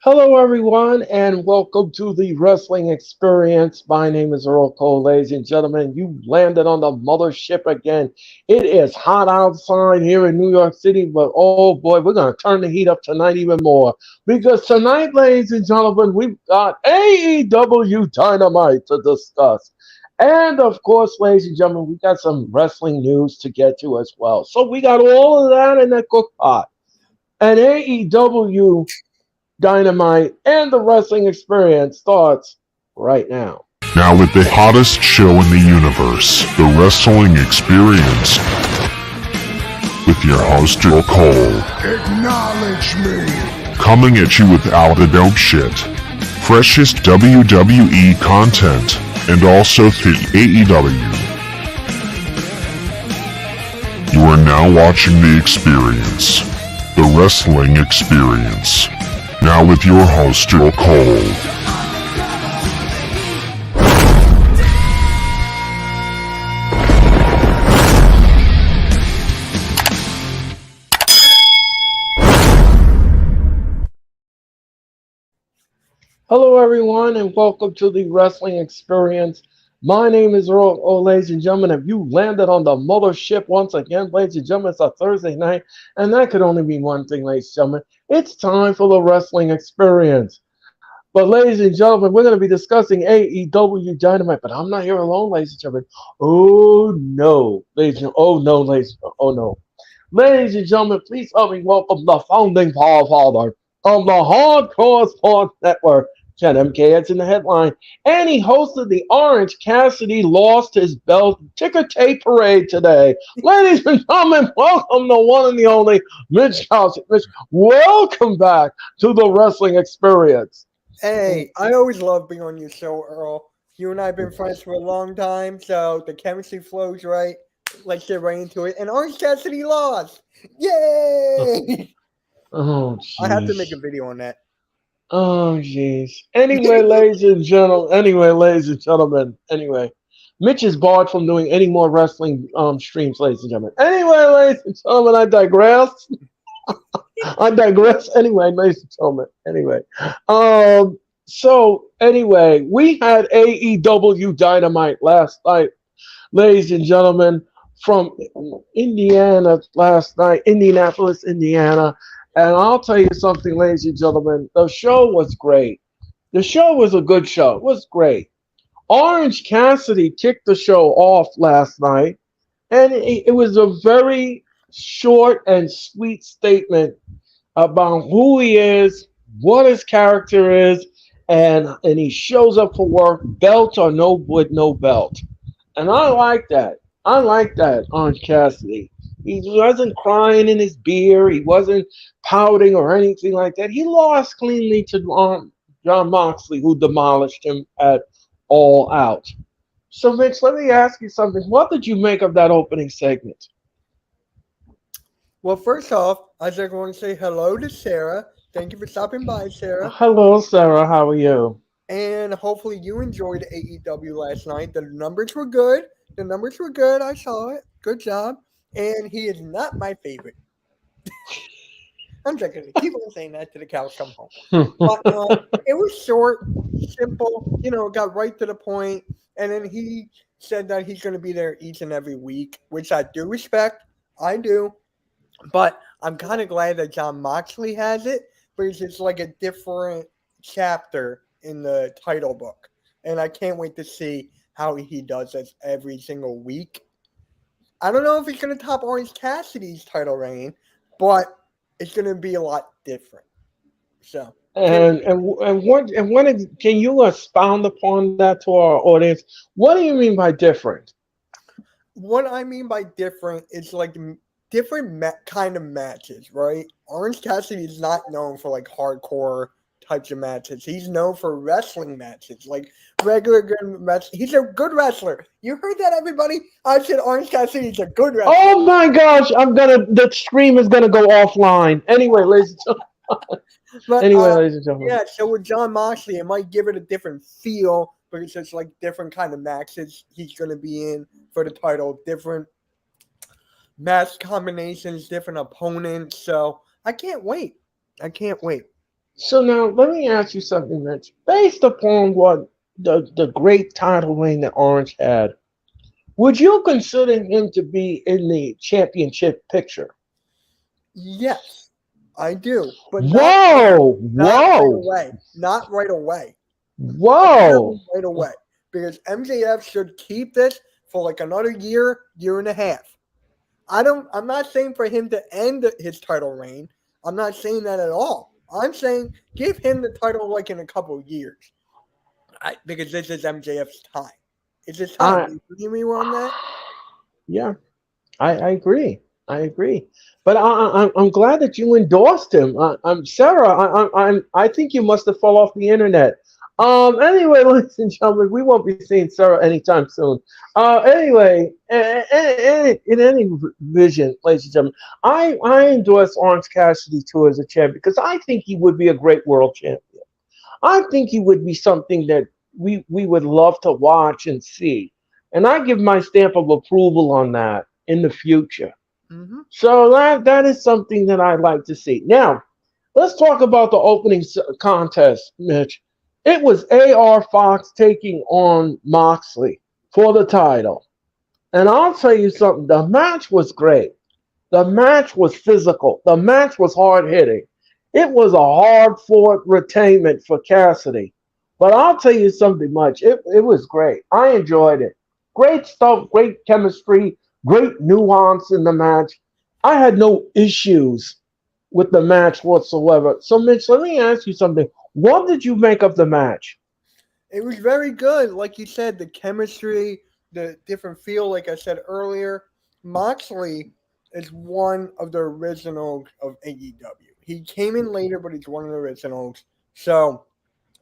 Hello, everyone, and welcome to the Wrestling Experience. My name is Earl Cole, ladies and gentlemen. You landed on the mothership again. It is hot outside here in New York City, but oh boy, we're going to turn the heat up tonight even more. Because tonight, ladies and gentlemen, we've got AEW Dynamite to discuss. And of course, ladies and gentlemen, we got some wrestling news to get to as well. So we got all of that in the cook pot. And AEW Dynamite, and the wrestling experience starts right now. Now with the hottest show in the universe, the Wrestling Experience, with your host, Earl Cole. Acknowledge me. Coming at you with all the dope shit, freshest WWE content, and also through AEW. You are now watching The Experience, the Wrestling Experience. Now with your host, Earl Cole. Hello, everyone, and welcome to the Wrestling Experience. My name is Earl. Oh, ladies and gentlemen, if you landed on the mothership once again, ladies and gentlemen, it's a Thursday night, and that could only be one thing, ladies and gentlemen. It's time for the Wrestling Experience. But, ladies and gentlemen, we're going to be discussing AEW Dynamite, but I'm not here alone, ladies and gentlemen. Oh, no, ladies and oh, no, ladies and oh, no. Ladies and gentlemen, please help me welcome the founding father of the Hardcore Sports Network. Ken MKS in the headline, and he hosted the Orange Cassidy lost his belt ticker tape parade today. Ladies and gentlemen, welcome the one and the only Mitch House. Mitch, welcome back to the Wrestling Experience. Hey, I always love being on your show, Earl. You and I have been friends for a long time, so the chemistry flows right. Let's get right into it. And Orange Cassidy lost. Yay! Oh, I have to jeez. make a video on that. Oh, jeez. Anyway, ladies and gentlemen. Anyway, Mitch is barred from doing any more wrestling streams, ladies and gentlemen. Anyway, ladies and gentlemen, I digress. I digress. Anyway, ladies and gentlemen. Anyway, so anyway, we had AEW Dynamite last night, ladies and gentlemen, from Indiana last night, Indianapolis, Indiana. And I'll tell you something, ladies and gentlemen, the show was great. The show was a good show. It was great. Orange Cassidy kicked the show off last night, and it was a very short and sweet statement about who he is, what his character is, and he shows up for work, belt or no with no belt. And I like that. I like that, Orange Cassidy. He wasn't crying in his beer. He wasn't pouting or anything like that. He lost cleanly to John Moxley, who demolished him at All Out. So, Mitch, let me ask you something. What did you make of that opening segment? Well, first off, I just want to say hello to Sarah. Thank you for stopping by, Sarah. Hello, Sarah. How are you? And hopefully you enjoyed AEW last night. The numbers were good. I saw it. Good job. And he is not my favorite. I'm just going to keep on saying that till the cows come home. But it was short, simple, got right to the point. And then he said that he's going to be there each and every week, which I do respect. I do. But I'm kind of glad that John Moxley has it, but it's just like a different chapter in the title book. And I can't wait to see how he does this every single week. I don't know if he's going to top Orange Cassidy's title reign, but it's going to be a lot different. So, can you expound upon that to our audience? What do you mean by different? What I mean by different is like different kind of matches, right? Orange Cassidy is not known for like hardcore types of matches. He's known for wrestling matches, like regular good wrestling. He's a good wrestler. You heard that, everybody? I said Orange Cassidy's a good wrestler. Oh my gosh, the stream is gonna go offline. Anyway, ladies and gentlemen. Ladies and gentlemen. Yeah, so with John Moxley, it might give it a different feel, but it's just like different kind of matches he's gonna be in for the title, different match combinations, different opponents. So I can't wait. So now let me ask you something, Mitch. Based upon what the great title reign that Orange had, would you consider him to be in the championship picture? Yes, I do, but Whoa! not right Whoa! away. Not right away. Whoa! Definitely right away. Because MJF should keep this for like another year, year and a half. I'm not saying for him to end his title reign. I'm not saying that at all. I'm saying give him the title like in a couple of years. Because this is MJF's time. It's his time. I Do you agree with me on that? yeah, I agree. I agree. But I'm glad that you endorsed him. I'm Sarah. I think you must have fall off the internet. Anyway, ladies and gentlemen, we won't be seeing Sarah anytime soon. Anyway, in any vision, ladies and gentlemen, I endorse Orange Cassidy too as a champion because I think he would be a great world champion. I think he would be something that we would love to watch and see. And I give my stamp of approval on that in the future. Mm-hmm. So that is something that I'd like to see. Now, let's talk about the opening contest, Mitch. It was AR Fox taking on Moxley for the title. And I'll tell you something, the match was great. The match was physical. The match was hard hitting. It was a hard fought retainment for Cassidy. But I'll tell you something much. It was great. I enjoyed it. Great stuff, great chemistry, great nuance in the match. I had no issues with the match whatsoever. So, Mitch, let me ask you something. What did you make of the match? It was very good. Like you said, the chemistry, the different feel, like I said earlier. Moxley is one of the originals of AEW. He came in later, but he's one of the originals. So,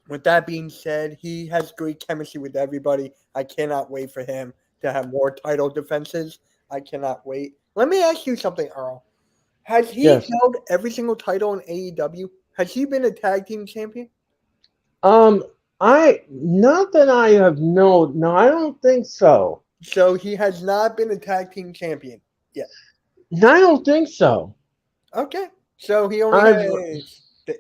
with that being said, he has great chemistry with everybody. I cannot wait for him to have more title defenses. I cannot wait. Let me ask you something, Earl. Has he Yes. held every single title in AEW? Has he been a tag team champion? Um, I not that I have known. No, I don't think so. So he has not been a tag team champion yet. No, I don't think so. Okay. So he only I've has the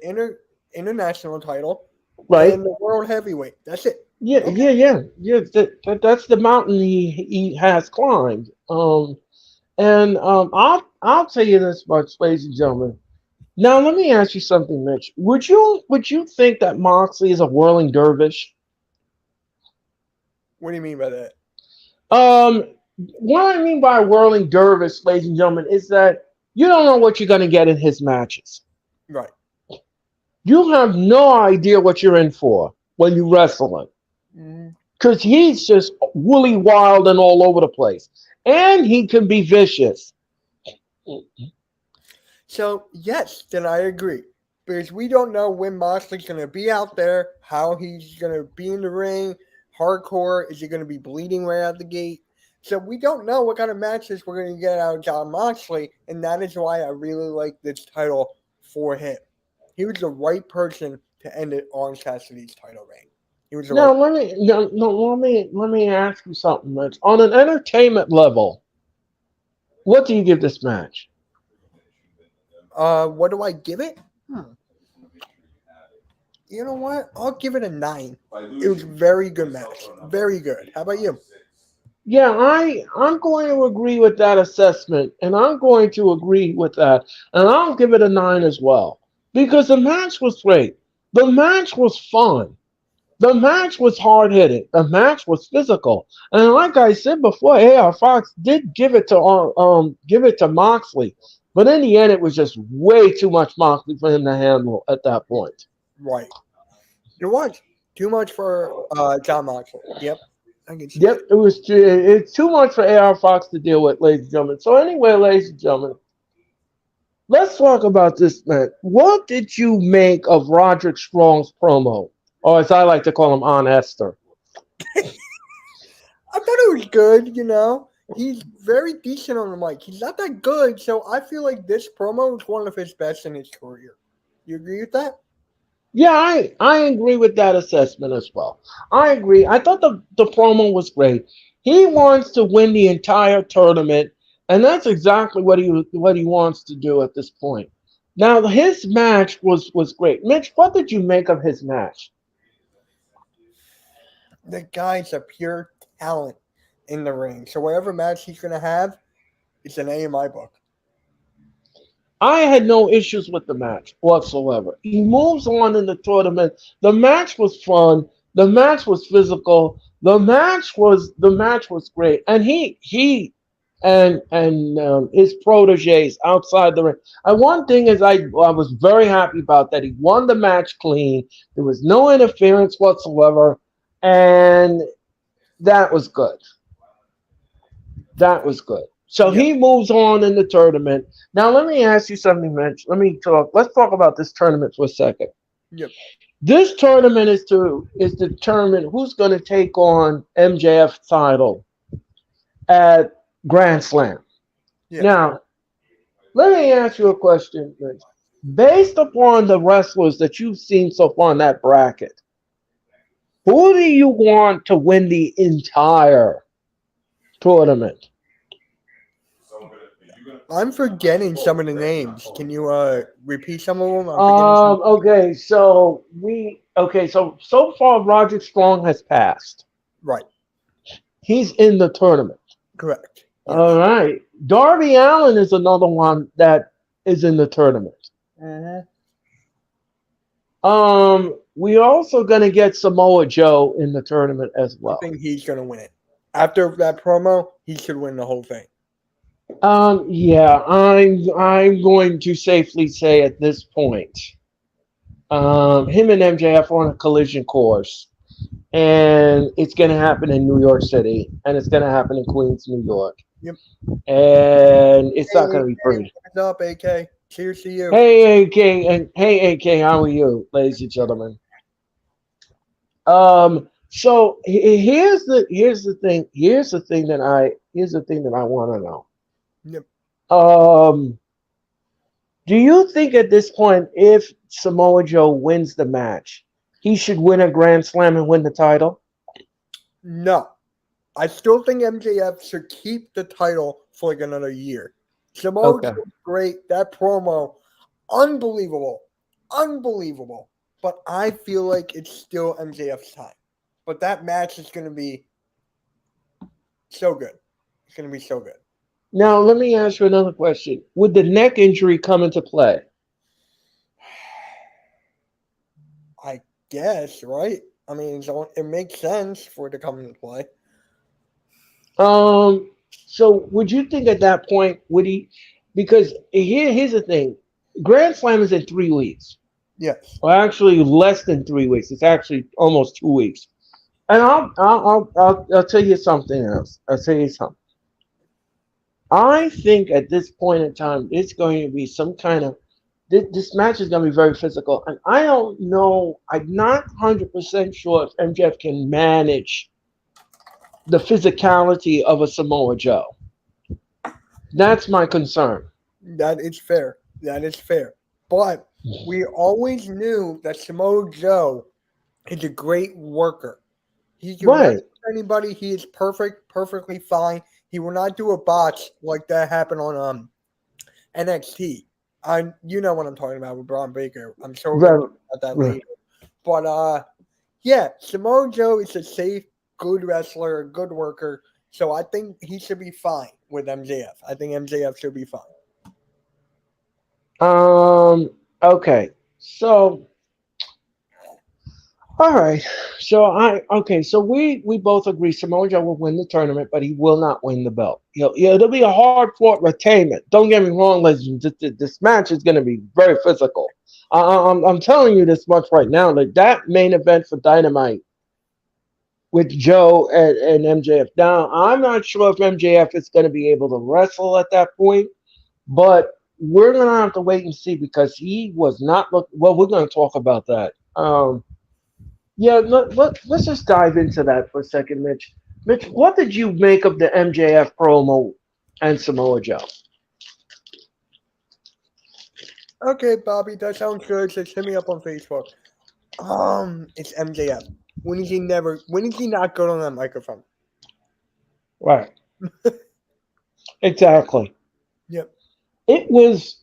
international title right. and the world heavyweight. That's it. Yeah, Okay. yeah. That's the mountain he has climbed. And I'll tell you this much, ladies and gentlemen. Now let me ask you something, Mitch. Would you think that Moxley is a whirling dervish? What do you mean by that? Um, what I mean by whirling dervish, ladies and gentlemen, is that you don't know what you're gonna get in his matches. Right. You have no idea what you're in for when you wrestle him. Mhm. Because he's just woolly wild and all over the place. And he can be vicious. So yes, then I agree. Because we don't know when Moxley's gonna be out there, how he's gonna be in the ring, hardcore, is he gonna be bleeding right out the gate? So we don't know what kind of matches we're gonna get out of John Moxley, and that is why I really like this title for him. He was the right person to end it on Cassidy's title reign. He was the right. Now let me no, no, let me ask you something, Mitch. On an entertainment level, what do you give this match? What do I give it? You know what? I'll give it a 9. It was a very good match. Very good. How about you? Yeah, I'm going to agree with that assessment, and I'm going to agree with that, and I'll give it a 9 as well because the match was great. The match was fun. The match was hard hitting. The match was physical, and like I said before, AR Fox did give it to Moxley, but in the end, it was just way too much Moxley for him to handle at that point. Right. It was too much for John Moxley. Yep. I can see Yep, it. it's too much for AR Fox to deal with, ladies and gentlemen. So anyway, ladies and gentlemen, let's talk about this man. What did you make of Roderick Strong's promo, or as I like to call him, Aunt Esther? I thought it was good, you know. He's very decent on the mic. He's not that good, so I feel like this promo is one of his best in his career. You agree with that? Yeah, I agree with that assessment as well. I agree. I thought the promo was great. He wants to win the entire tournament, and that's exactly what he wants to do at this point. Now his match was great. Mitch, what did you make of his match? The guy's a pure talent in the ring. So whatever match he's gonna have, it's an A in my book. I had no issues with the match whatsoever. He moves on in the tournament. The match was fun. The match was physical. The match was great. And he and his proteges outside the ring. And one thing is, I was very happy about that. He won the match clean. There was no interference whatsoever, and that was good. That was good. So Yep. he moves on in the tournament. Now let me ask you something, Mitch. Let's talk about this tournament for a second. Yep. This tournament is determine who's going to take on MJF title at Grand Slam. Yeah. Now, let me ask you a question, Mitch. Based upon the wrestlers that you've seen so far in that bracket, who do you want to win the entire tournament? I'm forgetting some of the names. Can you repeat some of them? I'm forgetting some. So far Roger Strong has passed. Right. He's in the tournament. Correct. Yes. All right. Darby Allin is another one that is in the tournament. Mhm. We're also gonna get Samoa Joe in the tournament as I well. think he's gonna win it. After that promo, he should win the whole thing. Yeah, I'm going to safely say at this point, him and MJF are on a collision course, and it's going to happen in New York City, and it's going to happen in Queens, New York. Yep. And it's not going to be pretty. What's up, AK? Cheers to you. Hey AK, how are you, ladies and gentlemen? So here's the thing that I want to know. Yep. Do you think at this point, if Samoa Joe wins the match, he should win a Grand Slam and win the title? No. I still think MJF should keep the title for like another year. Samoa Joe was great. That promo, unbelievable. Unbelievable. But I feel like it's still MJF's time. But that match is going to be so good. It's going to be so good. Now, let me ask you another question. Would the neck injury come into play? I guess, right? I mean, it makes sense for it to come into play. So would you think at that point, would he? Because here's the thing. Grand Slam is in 3 weeks. Yes. Well, actually, less than 3 weeks. It's actually almost 2 weeks. And I'll tell you something else. I'll tell you something. I think at this point in time, it's going to be some kind of this match is going to be very physical, and I don't know. I'm not 100% sure if MJF can manage the physicality of a Samoa Joe. That's my concern. That is fair. That is fair. But we always knew that Samoa Joe is a great worker. He can work with anybody. He is perfectly fine. He will not do a botch like that happened on NXT. You know what I'm talking about with Braun Baker. I'm sure we'll talk about that later. But yeah, Samoa Joe is a safe, good wrestler, a good worker. So I think he should be fine with MJF. I think MJF should be fine. Okay. So all right. So we both agree Samoa Joe will win the tournament, but he will not win the belt. It'll be a hard-fought retainment. Don't get me wrong, ladies. This match is going to be very physical. I'm telling you this much right now. That main event for Dynamite with Joe and MJF. Now, I'm not sure if MJF is going to be able to wrestle at that point, but we're going to have to wait and see because he was not well. We're going to talk about that. Yeah, let's just dive into that for a second, Mitch. Mitch, what did you make of the MJF promo and Samoa Joe? Okay, Bobby, that sounds good. Just hit me up on Facebook. It's MJF. When is he not good on that microphone? Right. Exactly. Yep. It was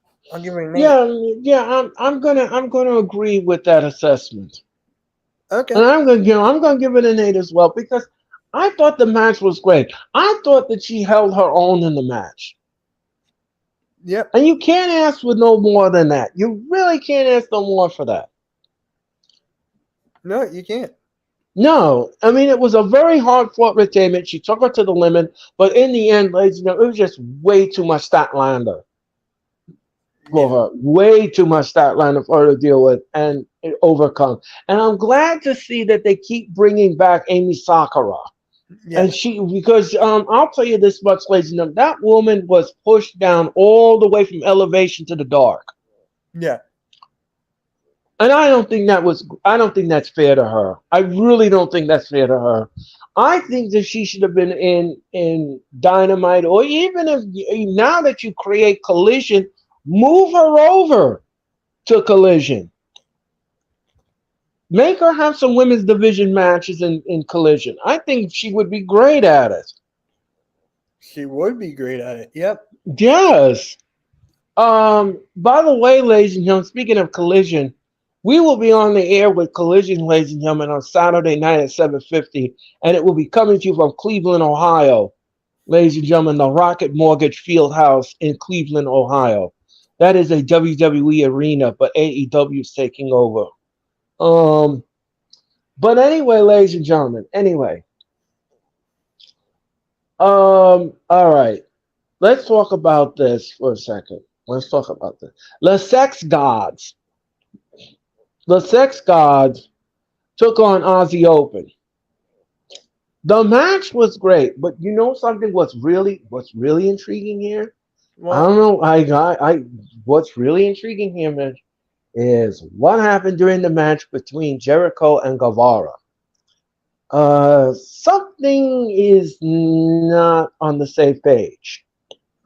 I'll give it an 8. I'm gonna agree with that assessment, Okay. and I'm gonna give it an 8 as well because I thought the match was great. I thought that she held her own in the match, Yep. and you can't ask for no more than that. You really can't ask no more for that. No, you can't. No, I mean it was a very hard fought retainment. She took her to the limit, but in the end, ladies and gentlemen, it was just way too much Statlander for Yeah. her. Way too much Statlander for her to deal with and overcome. And I'm glad to see that they keep bringing back Amy Sakura. And Yes. because I'll tell you this much, ladies and gentlemen, that woman was pushed down all the way from elevation to the dark. Yeah. And I don't think that's fair to her. I really don't think that's fair to her. I think that she should have been in Dynamite, or even if now that you create Collision, move her over to Collision. Make her have some women's division matches in Collision. I think she would be great at it. She would be great at it. Yep. Yes. By the way, ladies and gentlemen, speaking of Collision, we will be on the air with Collision, ladies and gentlemen, on Saturday night at 7:50, and it will be coming to you from Cleveland, Ohio. Ladies and gentlemen, the Rocket Mortgage Fieldhouse in Cleveland, Ohio. That is a WWE arena, but AEW is taking over. But anyway, ladies and gentlemen, all right. Let's talk about this for a second. Let's talk about this. The Sex Gods. The Sex Gods took on Aussie Open. The match was great, but you know something? What's really intriguing here? I Well, don't know. What's really intriguing here, man, is what happened during the match between Jericho and Guevara. Something is not on the same page.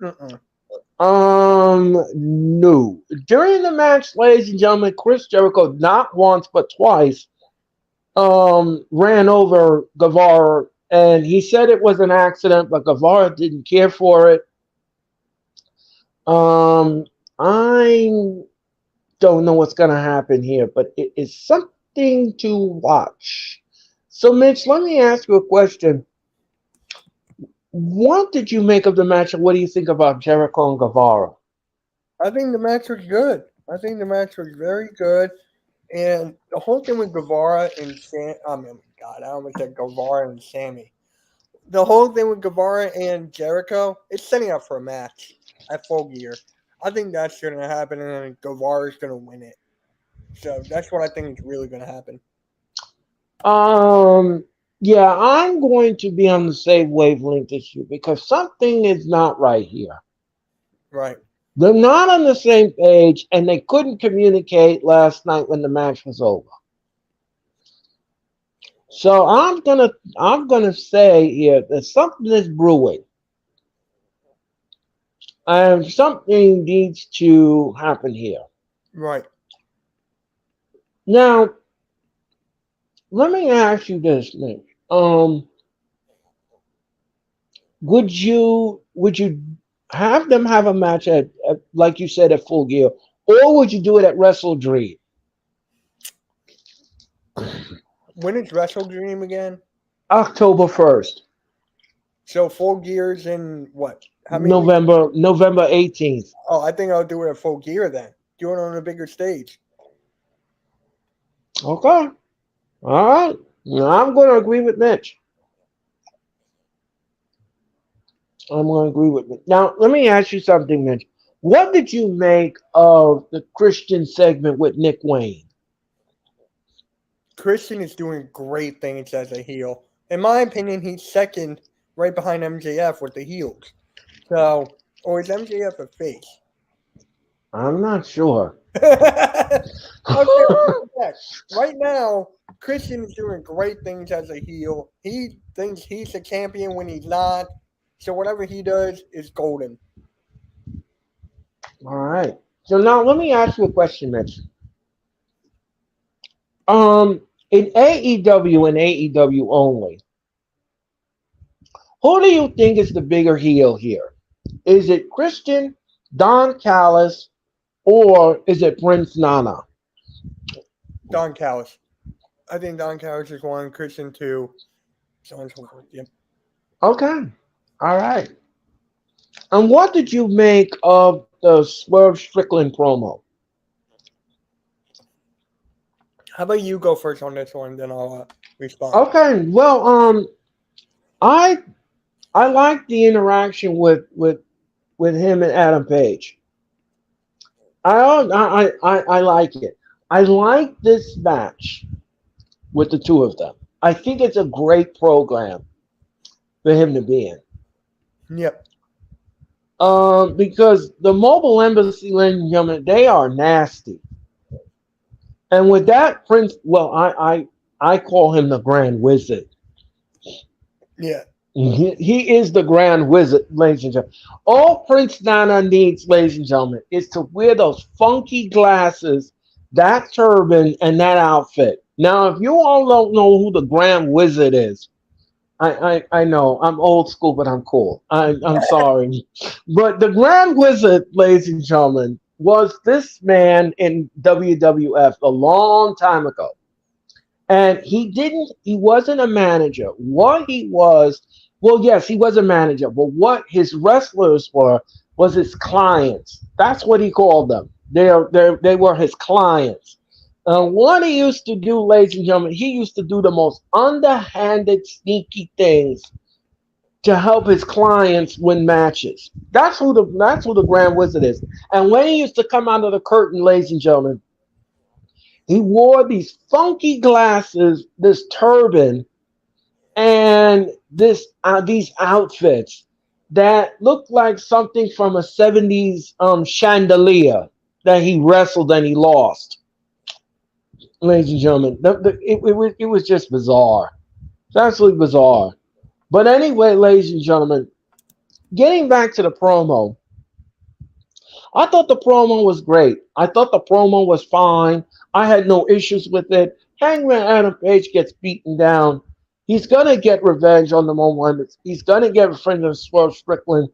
uh-uh. No. During the match, ladies and gentlemen, Chris Jericho not once but twice ran over Guevara, and he said it was an accident, but Guevara didn't care for it. I don't know what's gonna happen here, but it is something to watch. So, Mitch, let me ask you a question. What did you make of the match, and what do you think about Jericho and Guevara? I think the match was good. I think the match was very good. And the whole thing with Guevara and God, I almost said Guevara and Sammy. The whole thing with Guevara and Jericho, it's setting up for a match at Full Gear. I think that's going to happen, and then Guevara's going to win it. So that's what I think is really going to happen. Yeah, I'm going to be on the same wavelength as you because something is not right here. Right. They're not on the same page, and they couldn't communicate last night when the match was over. So I'm gonna say here that something is brewing, and something needs to happen here. Right. Now, let me ask you this, Nick. Would you have them have a match at like you said at Full Gear, or would you do it at Wrestle Dream? When is Wrestle Dream again? October 1st, So Full Gear's in what? How many weeks? November 18th. Oh, I think I'll do it at Full Gear then. Do it on a bigger stage. Okay, all right. Now, I'm going to agree with Mitch. I'm going to agree with Mitch. Now, let me ask you something, Mitch. What did you make of the Christian segment with Nick Wayne? Christian is doing great things as a heel. In my opinion, he's second right behind MJF with the heels. So, or is MJF a face? I'm not sure. Okay, right now, Christian is doing great things as a heel. He thinks he's a champion when he's not. So whatever he does is golden. All right. So now let me ask you a question, Mitch. In AEW and AEW only, who do you think is the bigger heel here? Is it Christian, Don Callis, or is it Prince Nana? Don Callis. I think Don Callis is one, Christian two, so on and so forth. Yep. Okay. All right. And what did you make of the Swerve Strickland promo? How about you go first on this one, then I'll respond. Okay. Well, I I like the interaction with him and Adam Page. I like it. I like this match with the two of them. I think it's a great program for him to be in. Yep. Because the Mobile Embassy, ladies and gentlemen, they are nasty. And with that, Prince, well, I call him the Grand Wizard. Yeah. He is the Grand Wizard, ladies and gentlemen. All Prince Nana needs, ladies and gentlemen, is to wear those funky glasses, that turban, and that outfit. Now, if you all don't know who the Grand Wizard is, I know I'm old school, but I'm cool. I'm sorry, but the Grand Wizard, ladies and gentlemen, was this man in WWF a long time ago, and he wasn't a manager. What he was, well, yes, he was a manager, but what his wrestlers were was his clients. That's what he called them. They were his clients. What he used to do, ladies and gentlemen, he used to do the most underhanded, sneaky things to help his clients win matches. That's who the Grand Wizard is. And when he used to come out of the curtain, ladies and gentlemen, he wore these funky glasses, this turban, and these outfits that looked like something from a 70s chandelier that he wrestled and he lost. Ladies and gentlemen, it was just bizarre. It's absolutely bizarre. But anyway, ladies and gentlemen, getting back to the promo, I thought the promo was great. I thought the promo was fine. I had no issues with it. Hangman Adam Page gets beaten down. He's gonna get revenge on the moment. He's gonna get revenge on Swerve Strickland,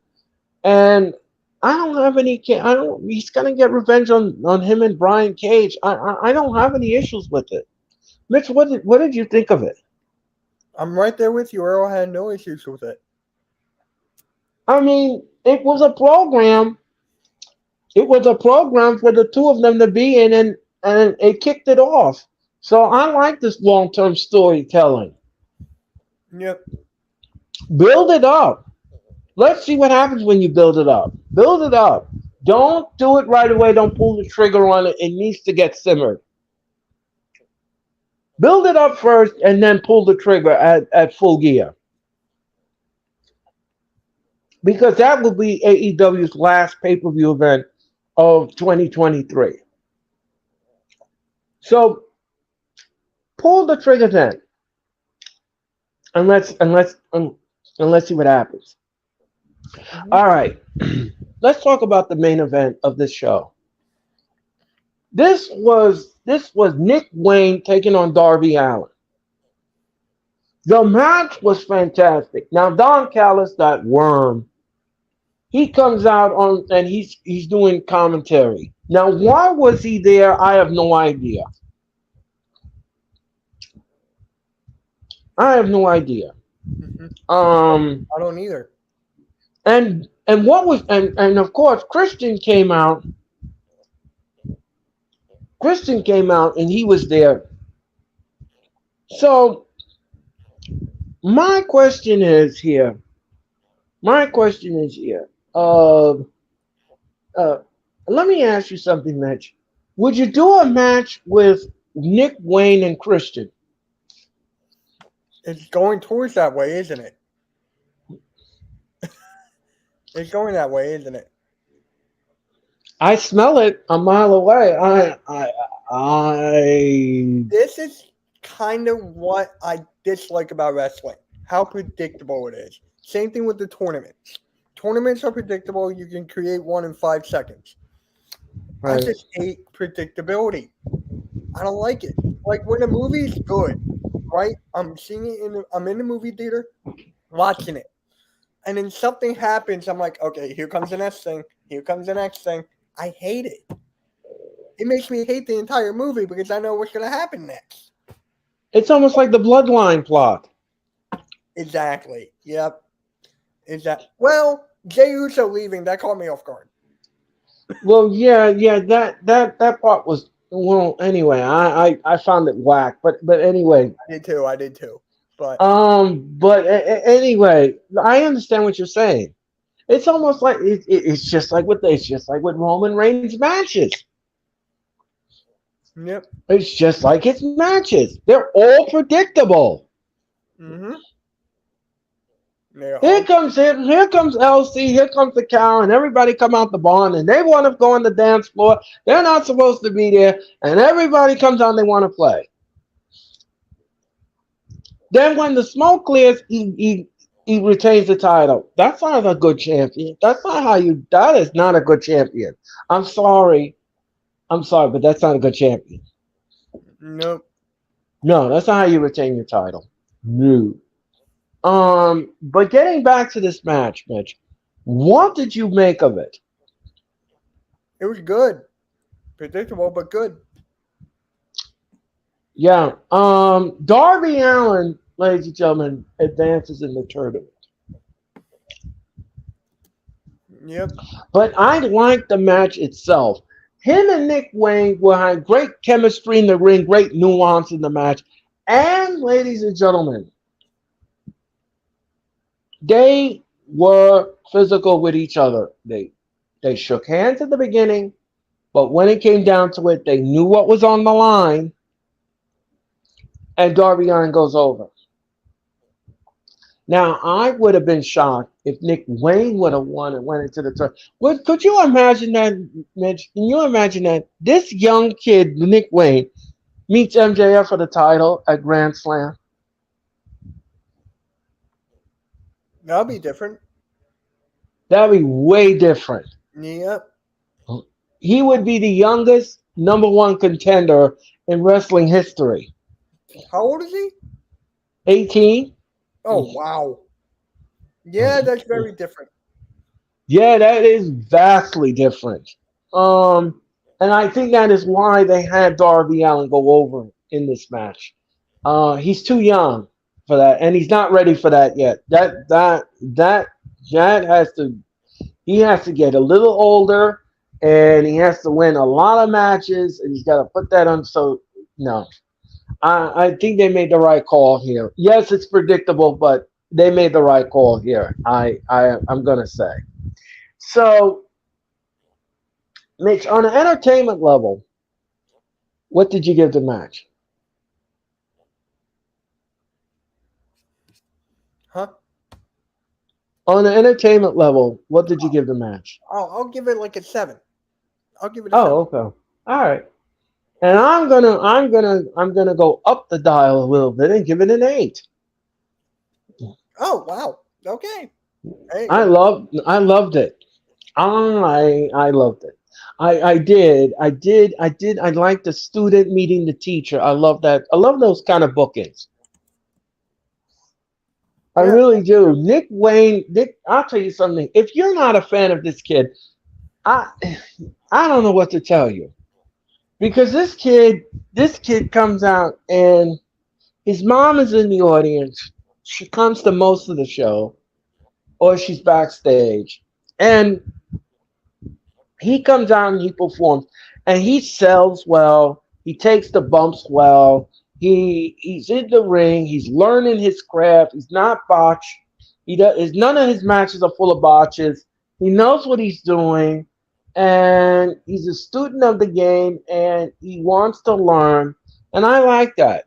and I don't have any. I don't. He's gonna get revenge on him and Brian Cage. I don't have any issues with it. Mitch, what did you think of it? I'm right there with you. Earl had no issues with it. I mean, it was a program. It was a program for the two of them to be in, and it kicked it off. So I like this long-term storytelling. Yep. Build it up. Let's see what happens when you build it up. Build it up. Don't do it right away. Don't pull the trigger on it. It needs to get simmered. Build it up first and then pull the trigger at full gear. Because that will be AEW's last pay-per-view event of 2023. So pull the trigger then. And let's see what happens. All right. Let's talk about the main event of this show. This was Nick Wayne taking on Darby Allin. The match was fantastic. Now Don Callis, that worm, he comes out on and he's doing commentary. Now why was he there? I have no idea. I have no idea. Mm-hmm. I don't either. And what was and of course Christian came out. Christian came out and he was there. So my question is here. Let me ask you something, Mitch. Would you do a match with Nick Wayne and Christian? It's going towards that way, isn't it? It's going that way, isn't it? I smell it a mile away. This is kind of what I dislike about wrestling. How predictable it is. Same thing with the tournaments. Tournaments are predictable. You can create one in 5 seconds. Right. I just hate predictability. I don't like it. Like when a movie is good, right? I'm seeing it I'm in the movie theater, watching it. And then something happens. I'm like, okay, here comes the next thing. Here comes the next thing. I hate it. it makes me hate the entire movie because I know what's going to happen next. It's almost like the Bloodline plot. Exactly. Yep. Well, Jey Uso leaving, that caught me off guard. Well, yeah, that part was well. Anyway, I found it whack, but anyway, I did too. But anyway, I understand what you're saying. It's almost like it's just like with Roman Reigns matches. yep. It's just like his matches. They're all predictable. Mm-hmm. Here comes LC, here comes the cow, and everybody come out the barn, and they want to go on the dance floor. They're not supposed to be there, and everybody comes out and they want to play. Then when the smoke clears, he retains the title. That's not a good champion. That is not a good champion. I'm sorry, but that's not a good champion. Nope. No, that's not how you retain your title. No. But getting back to this match, Mitch, what did you make of it? It was good. Predictable, but good. Yeah. Darby Allin, ladies and gentlemen, advances in the tournament. Yep. But I liked the match itself. Him and Nick Wayne had great chemistry in the ring, great nuance in the match. And, ladies and gentlemen, they were physical with each other. They shook hands at the beginning, but when it came down to it, they knew what was on the line, and Darby Allin goes over. Now, I would have been shocked if Nick Wayne would have won and went into the tournament. Could you imagine that, Mitch? Can you imagine that this young kid, Nick Wayne, meets MJF for the title at Grand Slam? That'll be different. That'd be way different. Yep. He would be the youngest number one contender in wrestling history. How old is he? 18? Oh, wow. Yeah, that's very different. Yeah, that is vastly different. And I think that is why they had Darby Allin go over in this match. He's too young for that, and he's not ready for that yet. That has to. He has to get a little older, and he has to win a lot of matches, and he's got to put that on. So no, I think they made the right call here. Yes, it's predictable, but they made the right call here. I'm gonna say. So, Mitch, on an entertainment level, what did you give the match? Huh? On an entertainment level, what did you give the match? I'll give it like a 7. I'll give it a 7. Oh, okay. All right. And I'm gonna go up the dial a little bit and give it an 8. Oh, wow. Okay. Hey. I loved it. I loved it. I did. I like the student meeting the teacher. I love that. I love those kind of bookings. I really do. Nick Wayne, I'll tell you something. If you're not a fan of this kid, I don't know what to tell you. Because this kid comes out and his mom is in the audience. She comes to most of the show, or she's backstage. And he comes out and he performs. And he sells well. He takes the bumps well. He's in the ring. He's learning his craft. He's not botched. None of his matches are full of botches. He knows what he's doing, and he's a student of the game, and he wants to learn. And I like that.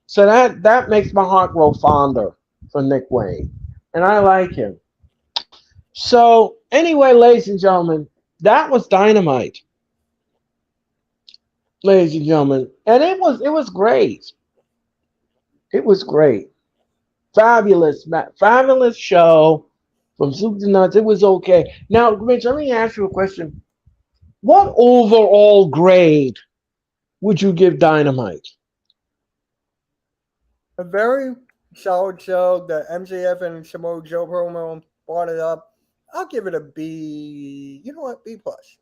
So that makes my heart grow fonder for Nick Wayne, and I like him. So anyway, ladies and gentlemen, that was Dynamite. Ladies and gentlemen, and it was great. It was great, fabulous show from soup to nuts. It was okay. Now, Rich, let me ask you a question. What overall grade would you give Dynamite? A very solid show. The MJF and Samoa Joe promo brought it up. I'll give it a B. You know what? B plus.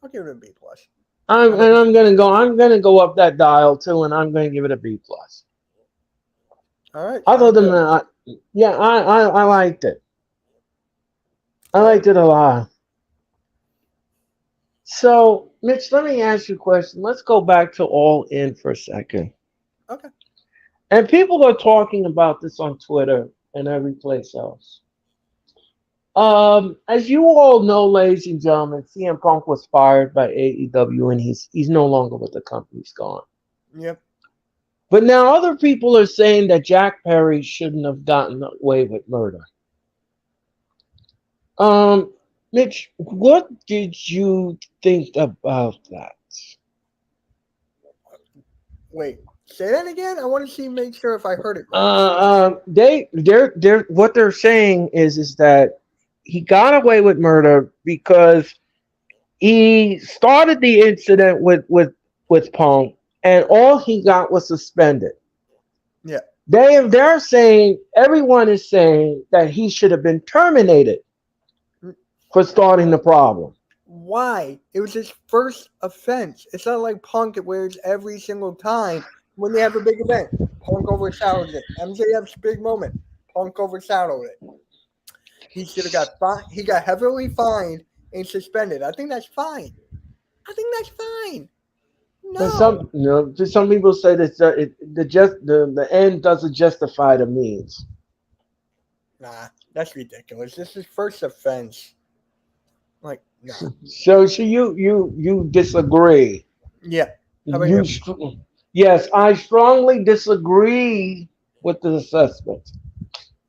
I'll give it a B plus. I'm gonna go up that dial too, and I'm gonna give it a B plus. All right. Other Sounds than good. that, yeah, I liked it. I All right. liked it a lot. So, Mitch, let me ask you a question. Let's go back to All In for a second. Okay. And people are talking about this on Twitter and every place else. As you all know, ladies and gentlemen, CM Punk was fired by AEW, and he's no longer with the company. He's gone. Yep. But now other people are saying that Jack Perry shouldn't have gotten away with murder. Um, Mitch, what did you think about that? Wait. Say that again. I want to see. Make sure if I heard it right. They're what they're saying is that he got away with murder because he started the incident with Punk, and all he got was suspended. Yeah. They're saying everyone is saying that he should have been terminated for starting the problem. Why? It was his first offense. It's not like Punk it wears every single time when they have a big event. Punk overshadows it. MJF's big moment. Punk overshadowed it. He should have got fined. He got heavily fined and suspended. I think that's fine. I think that's fine. But No. some people say that the end doesn't justify the means. Nah, that's ridiculous. This is first offense. Like, nah. So you disagree? Yeah. How about You you? yes, I strongly disagree with the assessment.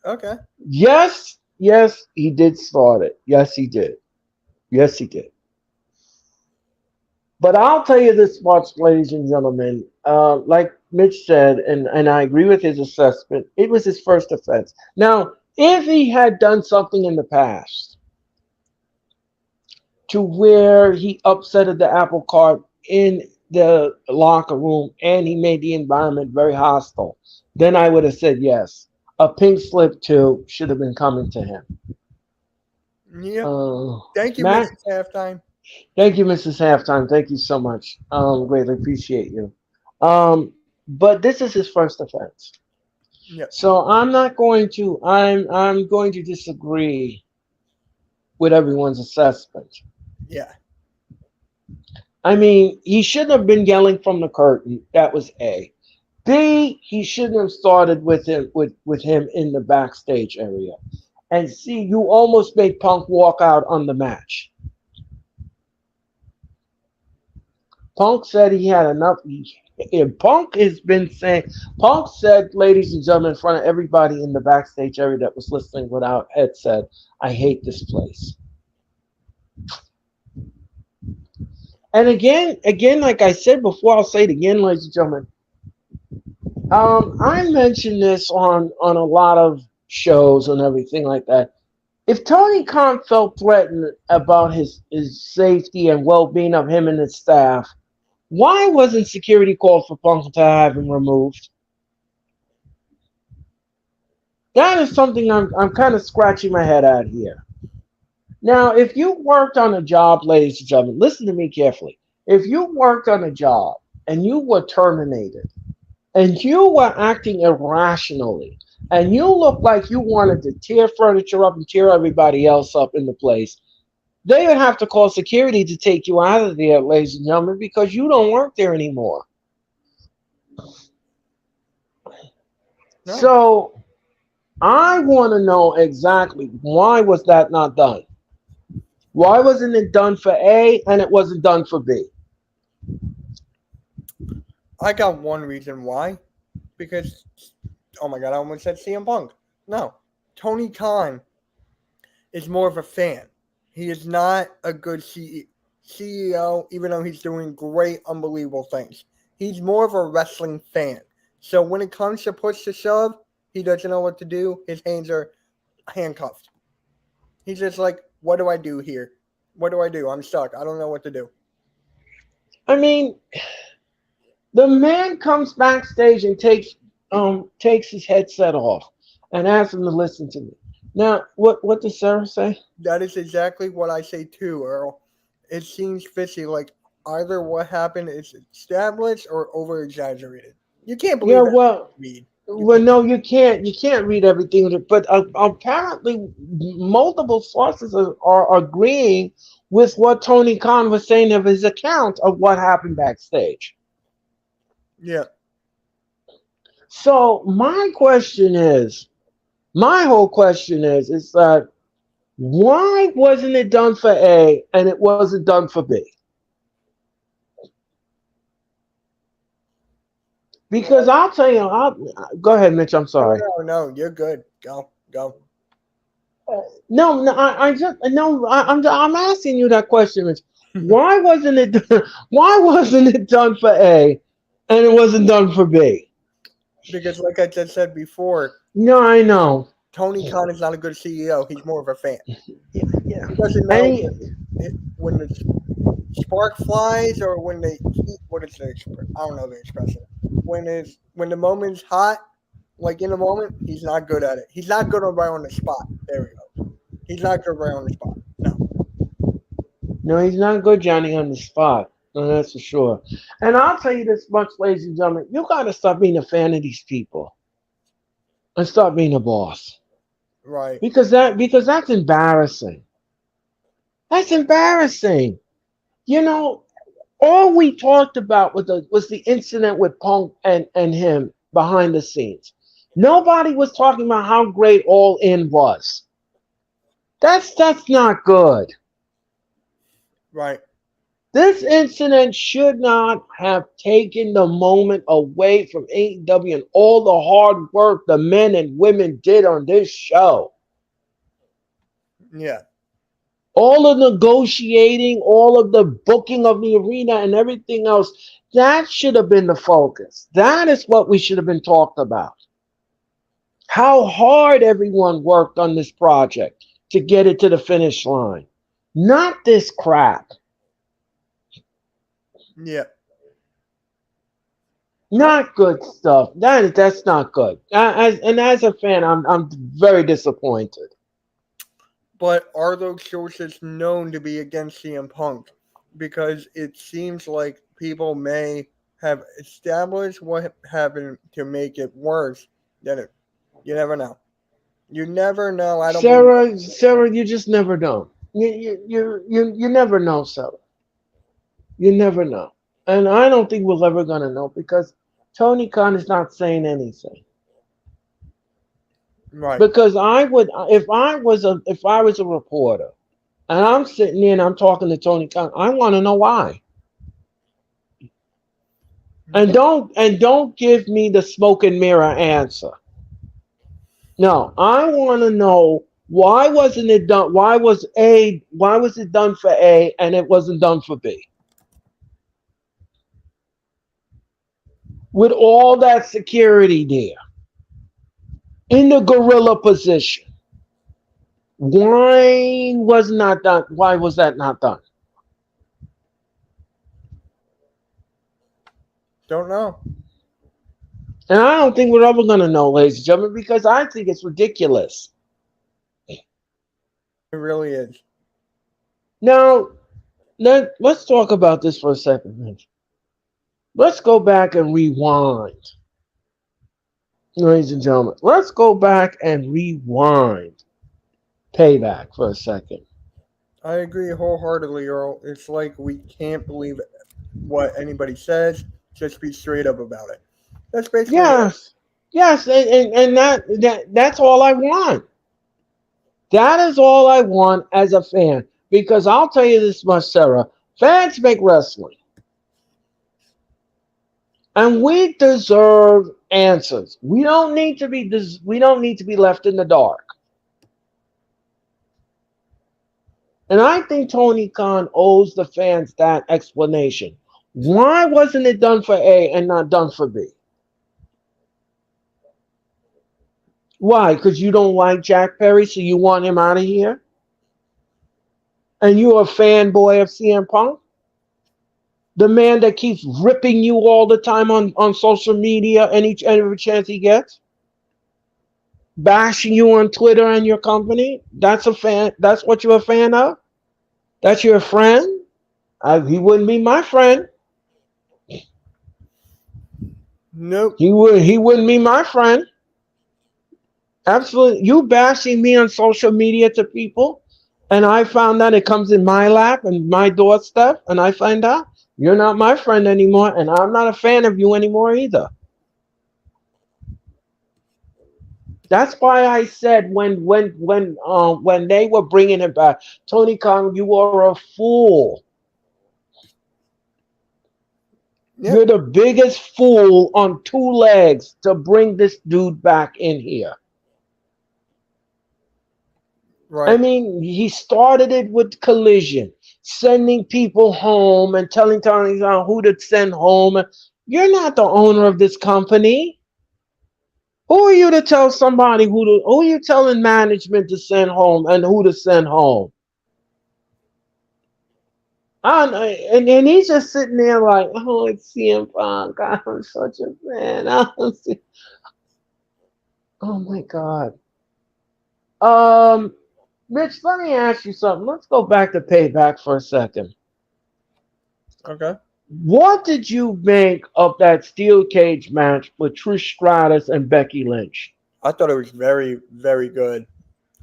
Okay. Yes, he did start it. Yes, he did. Yes, he did. But I'll tell you this much, ladies and gentlemen. Like Mitch said, and I agree with his assessment, it was his first offense. Now, if he had done something in the past to where he upsetted the apple cart in the locker room and he made the environment very hostile, then I would have said yes. A pink slip too should have been coming to him. Yep. Uh, Thank you, Matt, Mrs. Halftime. thank you, Mrs. Halftime. Thank you so much. Greatly appreciate you. But this is his first offense. Yep. So I'm going to disagree with everyone's assessment. Yeah. I mean, he shouldn't have been yelling from the curtain. That was A. B, he shouldn't have started with him in the backstage area. And C, you almost made Punk walk out on the match. Punk said he had enough. Punk has been saying, Punk said, ladies and gentlemen, in front of everybody in the backstage area that was listening without headset, I hate this place. And again, like I said before, I'll say it again, ladies and gentlemen. I mentioned this on a lot of shows and everything like that. If Tony Khan felt threatened about his safety and well-being of him and his staff, why wasn't security called for Punk to have him removed? That is something I'm kind of scratching my head at here. Now, if you worked on a job, ladies and gentlemen, listen to me carefully. If you worked on a job and you were terminated and you were acting irrationally and you looked like you wanted to tear furniture up and tear everybody else up in the place, they would have to call security to take you out of there, ladies and gentlemen, because you don't work there anymore. No. So I want to know exactly why was that not done? Why wasn't it done for A and it wasn't done for B? I got one reason why. Because, oh my God, I almost said CM Punk. No. Tony Khan is more of a fan. He is not a good CEO, even though he's doing great, unbelievable things. He's more of a wrestling fan. So when it comes to push to shove, he doesn't know what to do. His hands are handcuffed. He's just like, what do I do here? What do I do? I'm stuck. I don't know what to do. I mean, the man comes backstage and takes his headset off and asks him to listen to me. Now, what does Sarah say? That is exactly what I say too, Earl. It seems fishy. Like, either what happened is established or over exaggerated. You can't Yeah, believe that. well, Read. You well, can't. no, you can't. You can't read everything, but apparently, multiple sources are agreeing with what Tony Khan was saying of his account of what happened backstage. Yeah. So my whole question is that why wasn't it done for A and it wasn't done for B? Because I'll tell you, go ahead, Mitch. I'm sorry. No, you're good. Go. No, no, I just no. I'm asking you that question, Mitch. Why wasn't it? Why wasn't it done for A, and it wasn't done for B? Because, like I just said before, No, I know. Tony Khan is not a good CEO. He's more of a fan. Yeah, yeah. He doesn't And know when the spark flies or when the heat. What is the expression? I don't know the expression. When the moment's hot, like in the moment, he's not good at it. He's not good right on the spot. There we go. He's not good right on the spot. No. no, he's not good, Johnny, on the spot. No, that's for sure. And I'll tell you this much, ladies and gentlemen, you got to stop being a fan of these people and start being a boss Right. because that's embarrassing. That's embarrassing. You know, all we talked about was the incident with Punk and him behind the scenes. Nobody was talking about how great All In was. That's not good. Right. This incident should not have taken the moment away from AEW and all the hard work the men and women did on this show. Yeah. All the negotiating, all of the booking of the arena and everything else, that should have been the focus. That is what we should have been talked about. How hard everyone worked on this project to get it to the finish line. Not this crap. Yeah. Not good stuff. That's not good. As a fan, I'm very disappointed. But are those sources known to be against CM Punk? Because it seems like people may have established what happened to make it worse than it. You never know. You never know. I don't believe Sarah, you just never know. You never know, Sarah. You never know. And I don't think we're ever gonna know because Tony Khan is not saying anything. right. Because I would if I was a reporter and I'm sitting there and I'm talking to Tony Khan, I want to know why. And don't give me the smoke and mirror answer. No, I want to know why wasn't it done? Why was it done for A and it wasn't done for B? With all that security there in the gorilla position, why was not done? Why was that not done? Don't know. And I don't think we're ever going to know, ladies and gentlemen, because I think it's ridiculous. It really is. Now, let's talk about this for a second, Mitch. Let's go back and rewind, ladies and gentlemen. Let's go back and rewind Payback for a second. I agree wholeheartedly, Earl. It's like we can't believe what anybody says. Just be straight up about it. That's basically it. Yes, and that's all I want. That is all I want as a fan. Because I'll tell you this much, Sarah. Fans make wrestling. And we deserve answers. We don't need to be left in the dark. And I think Tony Khan owes the fans that explanation. Why wasn't it done for A and not done for B? Why? Because you don't like Jack Perry, so you want him out of here? And you're a fanboy of CM Punk? The man that keeps ripping you all the time on social media and every chance he gets? Bashing you on Twitter and your company? That's a fan. That's what you're a fan of? That's your friend? He wouldn't be my friend. Nope. He wouldn't be my friend. Absolutely. You bashing me on social media to people, and I found out it comes in my lap and my doorstep, and I find out you're not my friend anymore, and I'm not a fan of you anymore either. That's why I said when they were bringing it back, Tony Khan, you are a fool. Yep. You're the biggest fool on two legs to bring this dude back in here. I Right. mean, he started it with Collision, sending people home and telling Tony Khan who to send home. You're not the owner of this company. Who are you to tell somebody who are you telling management to send home and who to send home? And he's just sitting there like, oh, it's CM Punk. I'm such a fan. Oh my God. Um, Mitch, let me ask you something. Let's go back to Payback for a second. Okay. What did you make of that steel cage match with Trish Stratus and Becky Lynch? I thought it was very, very good.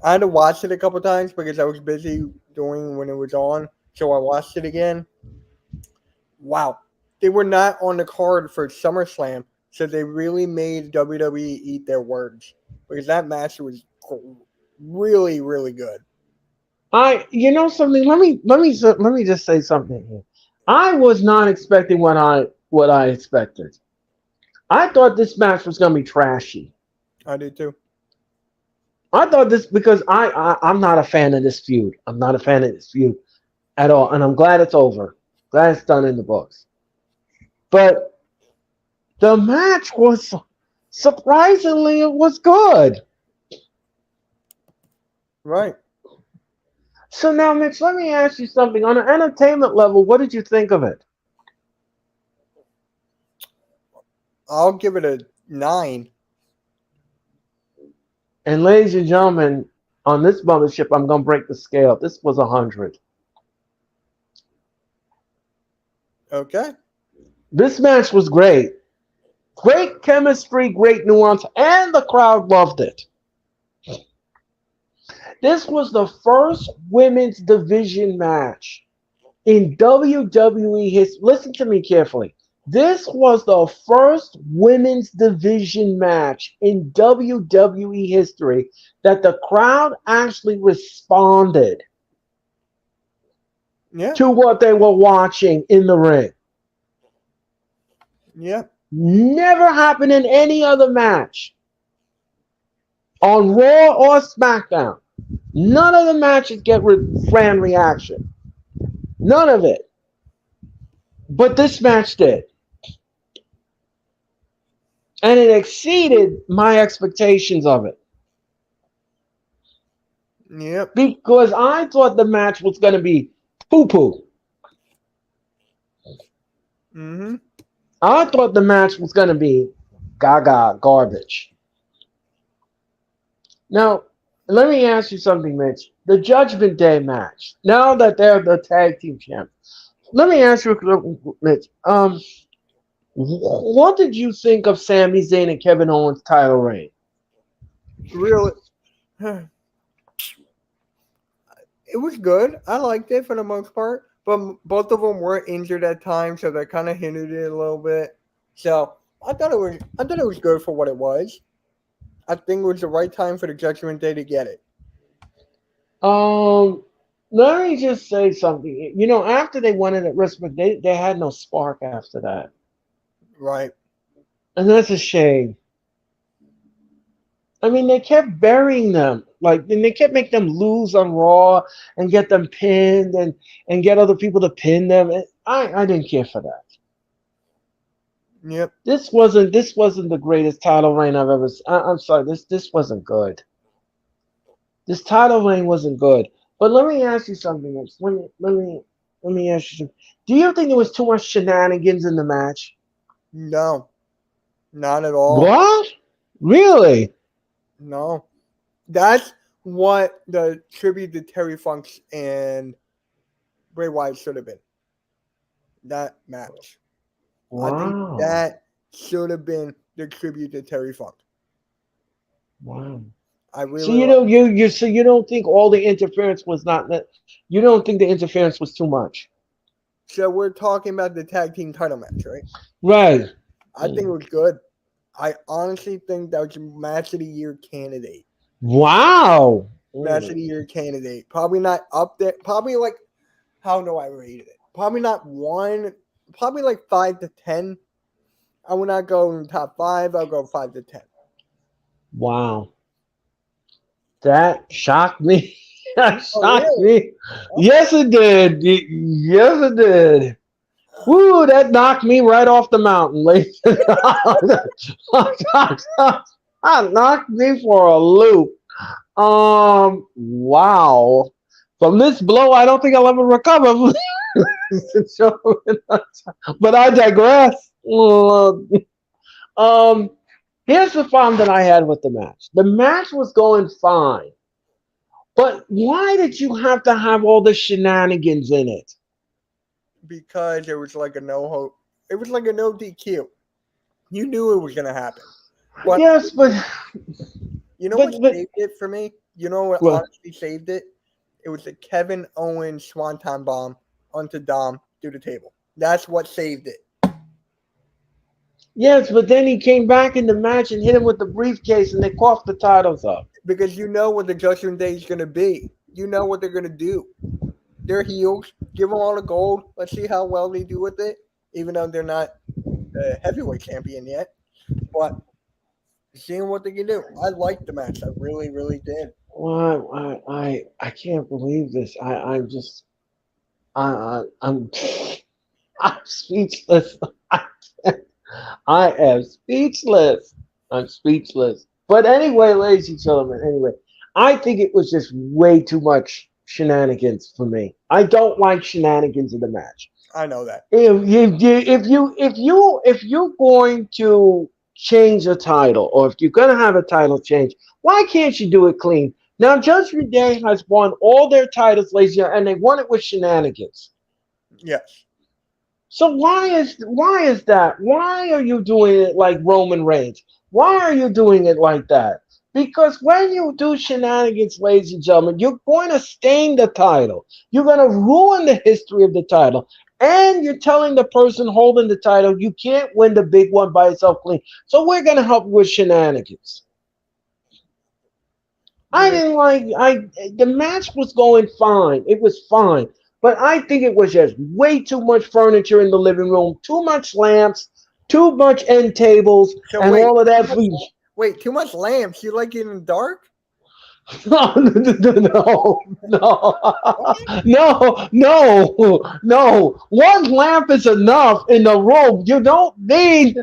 I had to watch it a couple times because I was busy doing when it was on, so I watched it again. Wow, they were not on the card for SummerSlam, so they really made WWE eat their words because that match was really, really good. You know something. Let me just say something here. I was not expecting what I expected. I thought this match was gonna be trashy. I did too. I thought this because I'm not a fan of this feud. I'm not a fan of this feud at all, and I'm glad it's over. Glad it's done in the books. But the match was surprisingly it was good. Right. So now, Mitch, let me ask you something. On an entertainment level, what did you think of it? I'll give it a 9. And ladies and gentlemen, on this mothership, I'm gonna break the scale. This was 100. Okay. This match was great. Great chemistry, great nuance, and the crowd loved it. This was the first women's division match in WWE history. Listen to me carefully. This was the first women's division match in WWE history that the crowd actually responded Yeah. to what they were watching in the ring. Yeah. Never happened in any other match on Raw or SmackDown. None of the matches get fan reaction. None of it. But this match did. And it exceeded my expectations of it. Yep. Because I thought the match was going to be poo-poo. Mm-hmm. I thought the match was going to be gaga, garbage. Now, let me ask you something, Mitch. The Judgment Day match, now that they're the tag team champs, let me ask you, Mitch, what did you think of Sami Zayn and Kevin Owens' title reign? Really. It was good. I liked it for the most part, but both of them were injured at times, so that kind of hindered it a little bit. So I thought it was good for what it was. I think it was the right time for the Judgment Day to get it. Um, Let me just say something. You know, after they won it at WrestleMania, they had no spark after that, Right. and that's a shame. I mean, they kept burying them, like, and they kept making them lose on Raw and get them pinned and get other people to pin them. And I didn't care for that. Yep. This wasn't the greatest title reign I've ever. I'm sorry. This wasn't good. This title reign wasn't good. But let me ask you something. Mitch. Let me ask you something. Do you think there was too much shenanigans in the match? No, not at all. What? Really? No. That's what the tribute to Terry Funk and Bray Wyatt should have been. that match. I think Wow. that should have been the tribute to Terry Funk. Wow. I So really you know you don't think all the interference was not that you don't think the interference was too much. So we're talking about the tag team title match, right? Right. I think it was good. I honestly think that was a match of the year candidate. Wow. Match of the year candidate. Probably not up there. Probably like, how do I rate it? Probably not one. Probably like 5 to 10. I will not go in the top 5. I'll go 5 to 10. Wow. That shocked me. That Oh, shocked really? me. Yes, it did. Yes, it did. Woo, that knocked me right off the mountain, ladies. That knocked me for a loop. Wow. From this blow, I don't think I'll ever recover. But I digress. Here's the problem that I had with the match. The match was going fine, but why did you have to have all the shenanigans in it? Because it was like a no hope. It was like a no DQ. You knew it was going to happen. But Yes, but you know but what but saved it for me? You know what well, honestly saved it? It was the Kevin Owens Swanton bomb onto Dom through the table. That's what saved it. yes, but then he came back in the match and hit him with the briefcase, and they coughed the titles up. Because you know what the Judgment Day is going to be. You know what they're going to do. They're heels. Give them all the gold. Let's see how well they do with it. Even though they're not the heavyweight champion yet. But seeing what they can do. I liked the match. I really, really did. Well, I can't believe this. I'm just I'm I'm speechless. I am speechless. I'm speechless. But anyway, ladies and gentlemen, anyway, I think it was just way too much shenanigans for me. I don't like shenanigans in the match. I know that. If you're going to change a title, or if you're gonna have a title change, why can't you do it clean? Now, Judgment Day has won all their titles, ladies and gentlemen, and they won it with shenanigans. Yes. So why is that? Why are you doing it like Roman Reigns? Why are you doing it like that? Because when you do shenanigans, ladies and gentlemen, you're going to stain the title. You're going to ruin the history of the title. And you're telling the person holding the title you can't win the big one by yourself clean. So we're going to help you with shenanigans. I didn't like the match was going fine. It was fine. But I think it was just way too much furniture in the living room, too much lamps, too much end tables, So and wait, all of that. too much lamps. You like it in the dark? No, no. One lamp is enough in the room. You don't need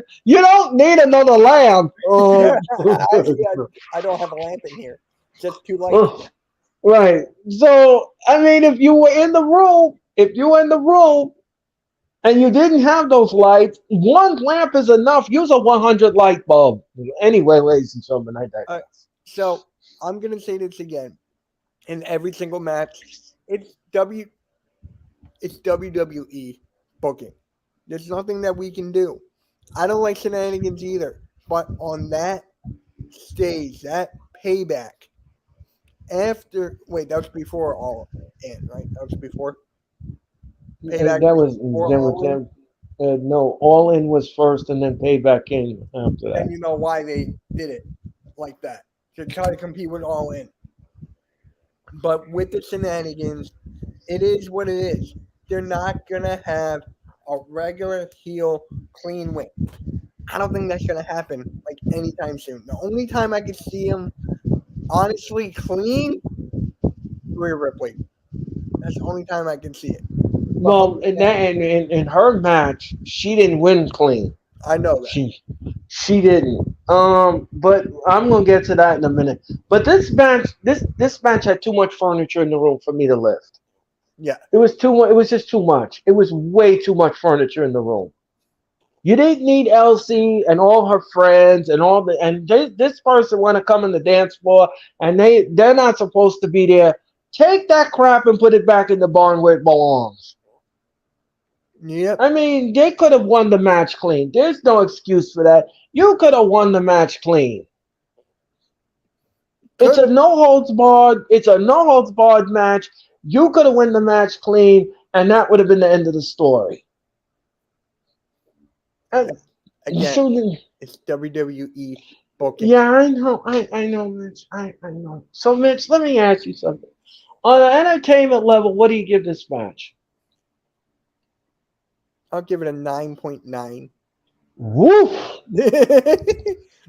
another lamp. Actually, I don't have a lamp in here. Just two lights. Right. So I mean, if you were in the room and you didn't have those lights, one lamp is enough. Use a 100 light bulb. Anyway, ladies and gentlemen, I digress. So I'm gonna say this again. In every single match, it's WWE booking. There's nothing that we can do. I don't like shenanigans either. But on that stage, that payback, that was before all in, right? That was before payback. That was before that All In. was no, All In was first, and then Payback came after that. And you know why they did it like that, to try to compete with All In. But with the shenanigans, it is what it is. They're not gonna have a regular heel clean win. I don't think that's gonna happen like anytime soon. The only time I could see them honestly clean, Rhea Ripley. That's the only time I can see it. Well, in her match, she didn't win clean. I know that. She didn't. But I'm gonna get to that in a minute. But this match had too much furniture in the room for me to lift. Yeah. It was too much. It was just too much. It was way too much furniture in the room. You didn't need Elsie and all her friends this person want to come in the dance floor and they're not supposed to be there. Take that crap and put it back in the barn where it belongs. Yep. I mean, they could have won the match clean. There's no excuse for that. You could have won the match clean. It's a Could've. no holds barred. It's a no holds barred match. You could have won the match clean, and that would have been the end of the story. And Again, so, it's WWE booking. yeah, I know. I know, Mitch. I know. So, Mitch, let me ask you something. On an entertainment level, what do you give this match? I'll give it a 9.9. Woof.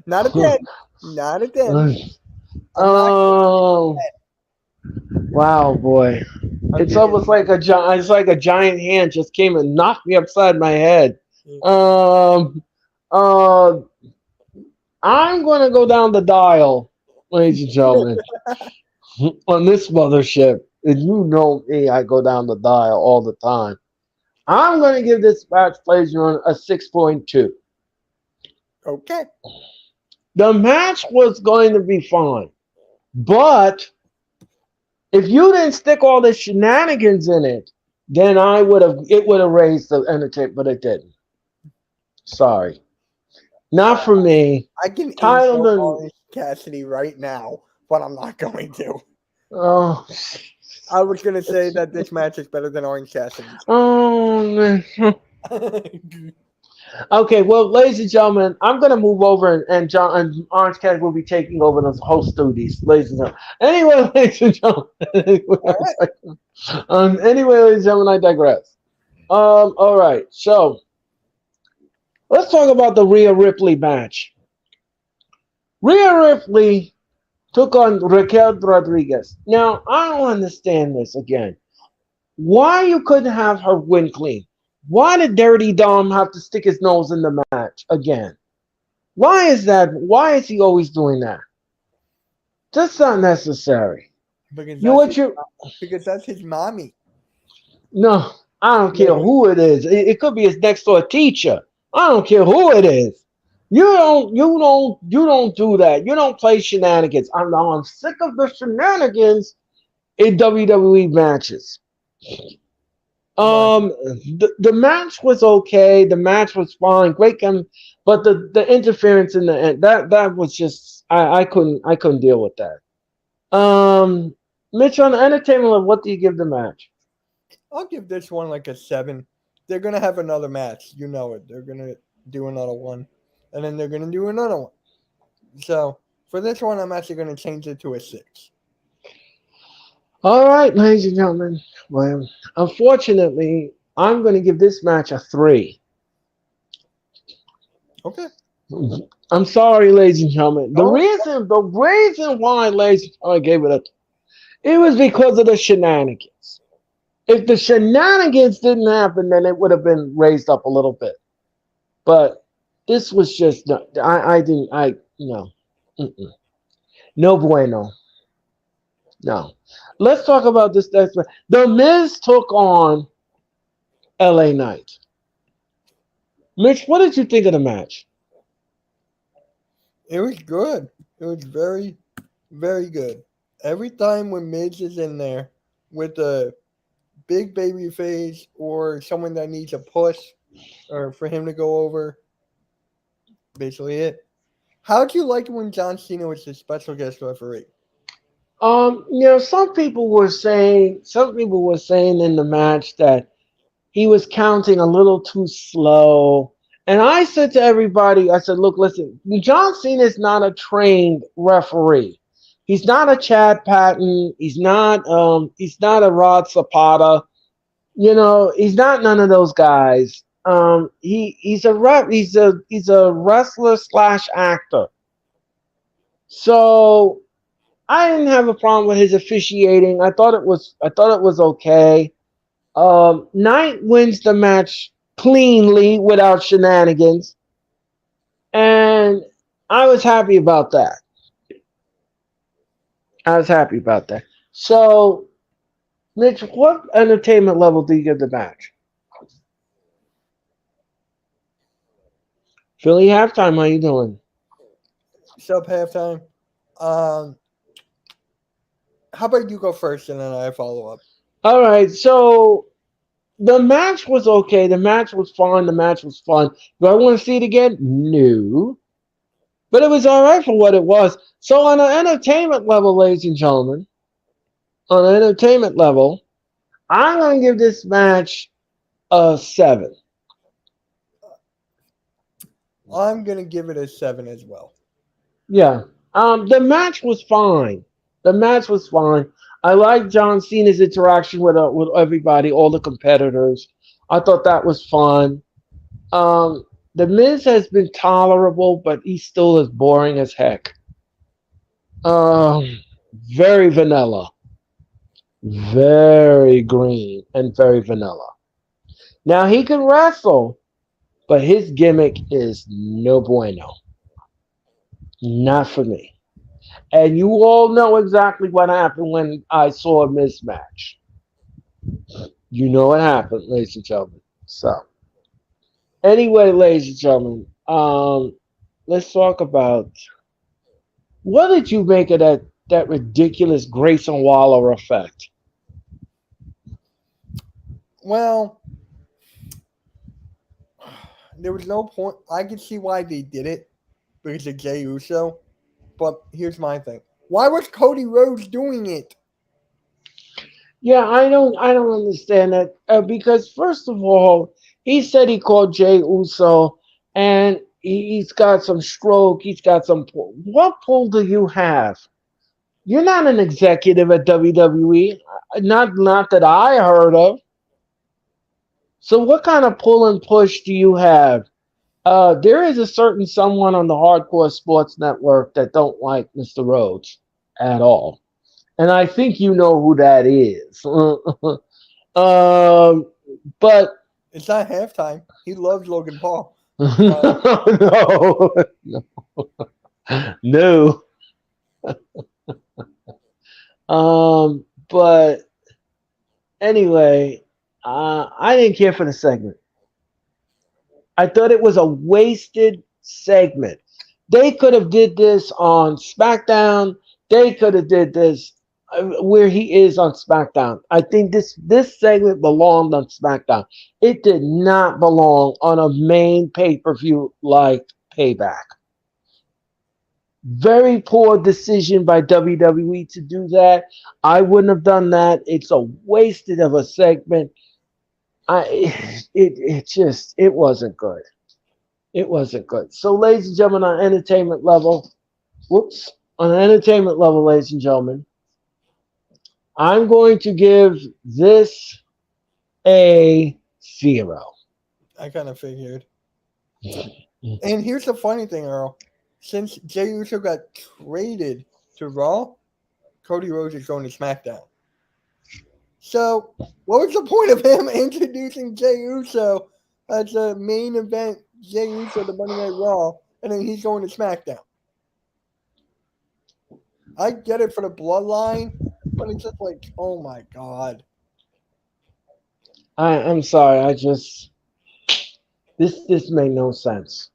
Not a 10. Not a 10. I'm not Oh, wow, boy. I'm It's giving almost like it's like a giant hand just came and knocked me upside my head. it- Um, uh, I'm going to go down the dial, ladies and gentlemen, on this mothership. And you know me, I go down the dial all the time. I'm going to give this match, ladies and gentlemen, a 6.2. Okay. The match was going to be fine, but if you didn't stick all the shenanigans in it, then it would have raised the entertainment, but it didn't. Sorry. Not for me. I can Title insult done. Orange Cassidy right now, but I'm not going to. Oh, I was going to say that this match is better than Orange Cassidy's. oh man. Okay, well, ladies and gentlemen, I'm going to move over and John and Orange Cat will be taking over those host duties, ladies and gentlemen. Anyway, ladies and gentlemen. Anyway, ladies and gentlemen, I digress. All right, so let's talk about the Rhea Ripley match. Rhea Ripley took on Raquel Rodriguez. Now, I don't understand this again. Why you couldn't have her win clean? Why did Dirty Dom have to stick his nose in the match again? Why is that? Why is he always doing that? That's not necessary. because, You that's what his, you? because that's his mommy. No, I don't care who it is. It could be his next door teacher. I don't care who it is. You don't do that. You don't play shenanigans. I'm sick of the shenanigans in WWE matches. The match was okay. The match was fine. Great, but the interference in the end that was just I couldn't deal with that. Mitch, on the entertainment level, what do you give the match? I'll give this one like a 7. They're going to have another match. You know it. They're going to do another one. And then they're going to do another one. So for this one, I'm actually going to change it to a 6. All right, ladies and gentlemen. Well, unfortunately, I'm going to give this match a 3. Okay. I'm sorry, ladies and gentlemen. The Oh. reason why, ladies and gentlemen, I gave it was because of the shenanigans. If the shenanigans didn't happen, then it would have been raised up a little bit. But this was just no. No, no bueno. No. Let's talk about this next match. The Miz took on LA Knight. Mitch, what did you think of the match? It was good. It was very, very good. Every time when Midge is in there with a big baby face or someone that needs a push or for him to go over, basically it. How'd you like it when John Cena was the special guest referee? Some people were saying in the match that he was counting a little too slow. And I said to everybody, I said, look, listen, John Cena is not a trained referee. He's not a Chad Patton. He's not a Rod Zapata. He's not none of those guys. He's a wrestler slash actor. So I didn't have a problem with his officiating. I thought it was okay. Knight wins the match cleanly without shenanigans, and I was happy about that. So, Mitch, what entertainment level do you give the match? Philly halftime, how you doing? Sub halftime. How about you go first and then I follow up? All right, so The match was okay. The match was fine. The match was fun. Do I want to see it again? No. But it was all right for what it was. So on an entertainment level, ladies and gentlemen, on an entertainment level, I'm going to give this match a 7. I'm gonna give it a 7 as well. Yeah. The match was fine. The match was fine. I like John Cena's interaction with everybody, all the competitors. I thought that was fun. The Miz has been tolerable, but he still is boring as heck. Um, Very vanilla, very green, and very vanilla. Now he can wrestle, but his gimmick is no bueno. Not for me. And you all know exactly what happened when I saw a mismatch. You know what happened, ladies and gentlemen. So, anyway, ladies and gentlemen, let's talk about what did you make of that ridiculous Grayson Waller effect? Well, there was no point. I can see why they did it because of Jey Uso. But here's my thing: why was Cody Rhodes doing it? Yeah, I don't understand that because first of all, he said he called Jay Uso, and he's got some stroke. He's got some pull. What pull do you have? You're not an executive at WWE, not that I heard of. So what kind of pull and push do you have? There is a certain someone on the Hardcore Sports Network that don't like Mr. Rhodes at all, and I think you know who that is. But It's not halftime. He loves Logan Paul. no, no. But anyway, I didn't care for the segment. I thought it was a wasted segment. They could have did this on SmackDown. They could have did this where he is on SmackDown. I think this segment belonged on SmackDown. It did not belong on a main pay-per-view like Payback. Very poor decision by WWE to do that. I wouldn't have done that. It's a wasted of a segment. It wasn't good. It wasn't good. So, ladies and gentlemen, on entertainment level, on an entertainment level, ladies and gentlemen, I'm going to give this a 0. I kind of figured. And here's the funny thing, Earl. Since Jey Uso got traded to Raw, Cody Rhodes is going to SmackDown. So, what was the point of him introducing Jey Uso as a main event, Jey Uso, the Monday Night Raw, and then he's going to SmackDown? I get it for the bloodline, but it's just like, oh my God. I'm sorry. This made no sense.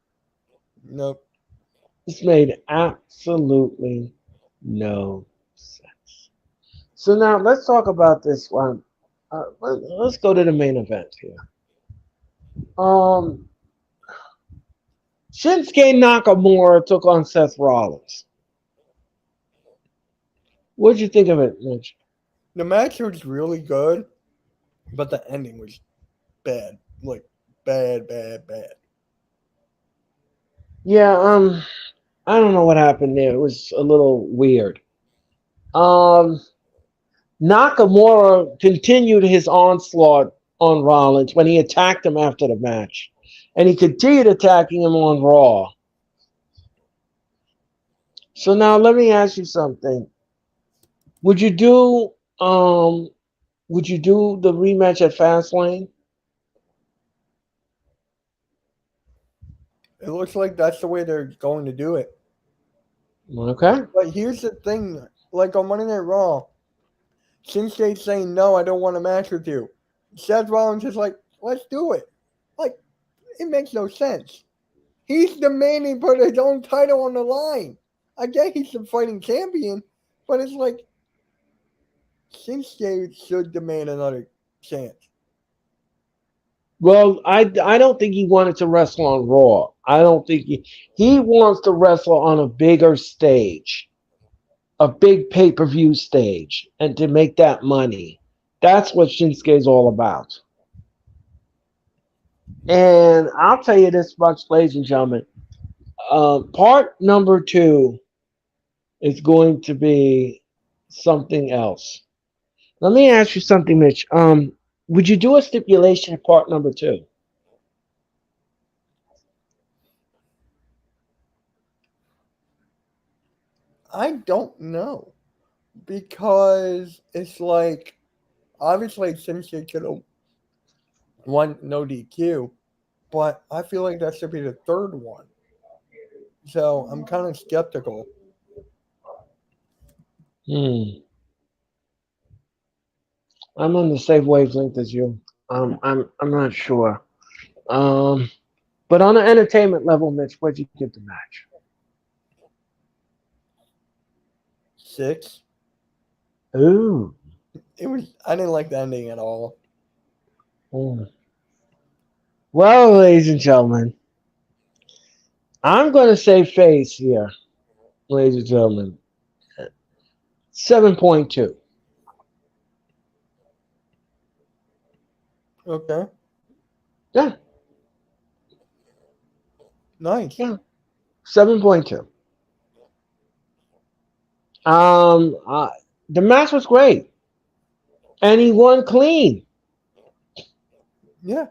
Nope. This made absolutely no sense. So now let's talk about this one. Let's go to the main event here. Um, Shinsuke Nakamura took on Seth Rollins. What'd you think of it, Mitch? The match was really good, but the ending was bad. Like, bad. Yeah, I don't know what happened there. It was a little weird. Um, Nakamura continued his onslaught on Rollins when he attacked him after the match, and he continued attacking him on Raw. So now let me ask you something. Would you do um would you do the rematch at Fastlane? It looks like that's the way they're going to do it. Okay. But here's the thing. Like on Monday Night Raw, Shinsuke's saying, no, I don't want a match with you. Seth Rollins is like, let's do it. Like, it makes no sense. He's demanding put his own title on the line. I get he's the fighting champion, but it's like, Shinsuke should demand another chance. Well, I don't think he wanted to wrestle on Raw. I don't think he wants to wrestle on a bigger stage, a big pay-per-view stage, and to make that money. That's what Shinsuke is all about. And I'll tell you this much, ladies and gentlemen. Part number two is going to be something else. Let me ask you something, Mitch. Would you do a stipulation in part number two? I don't know because it's like obviously Simpson could have won no DQ, but I feel like that should be the third one. So I'm kind of skeptical. Hmm. I'm on the same wavelength as you. I'm not sure. Um, but on an entertainment level, Mitch, what'd you give the match? 6. Ooh. It was. I didn't like the ending at all. Mm. Well, ladies and gentlemen, I'm going to say face here, ladies and gentlemen. 7.2. Okay. Yeah, Nice. yeah. 7.2. Um, uh, the match was great, and he won clean, Yeah.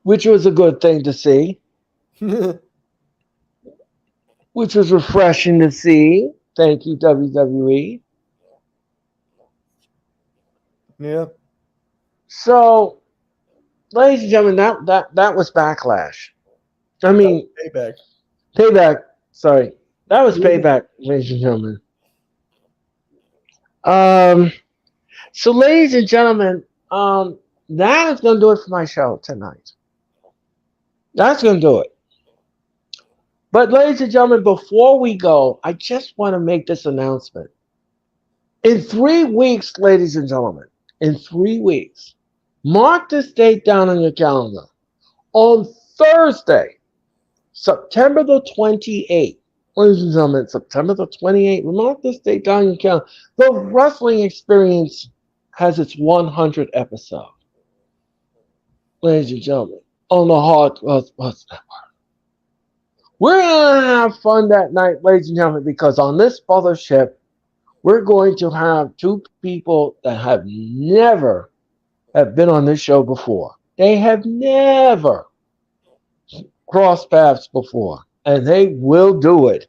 which was a good thing to see, which was refreshing to see. Thank you, WWE. Yeah. So, ladies and gentlemen, that was backlash. I That was mean, payback. payback. Sorry, that was payback, ladies and gentlemen. Um, so, ladies and gentlemen, that is going to do it for my show tonight. That's going to do it. But, ladies and gentlemen, before we go, I just want to make this announcement. In 3 weeks, ladies and gentlemen, in 3 weeks, mark this date down on your calendar. On Thursday, September the 28th, ladies and gentlemen, September the 28th, mark this date down on your calendar. The Wrestling Experience has its 100th episode, ladies and gentlemen, on the Hard Plus. We're going to have fun that night, ladies and gentlemen, because on this mothership, we're going to have two people that have been on this show before. They have never crossed paths before, and they will do it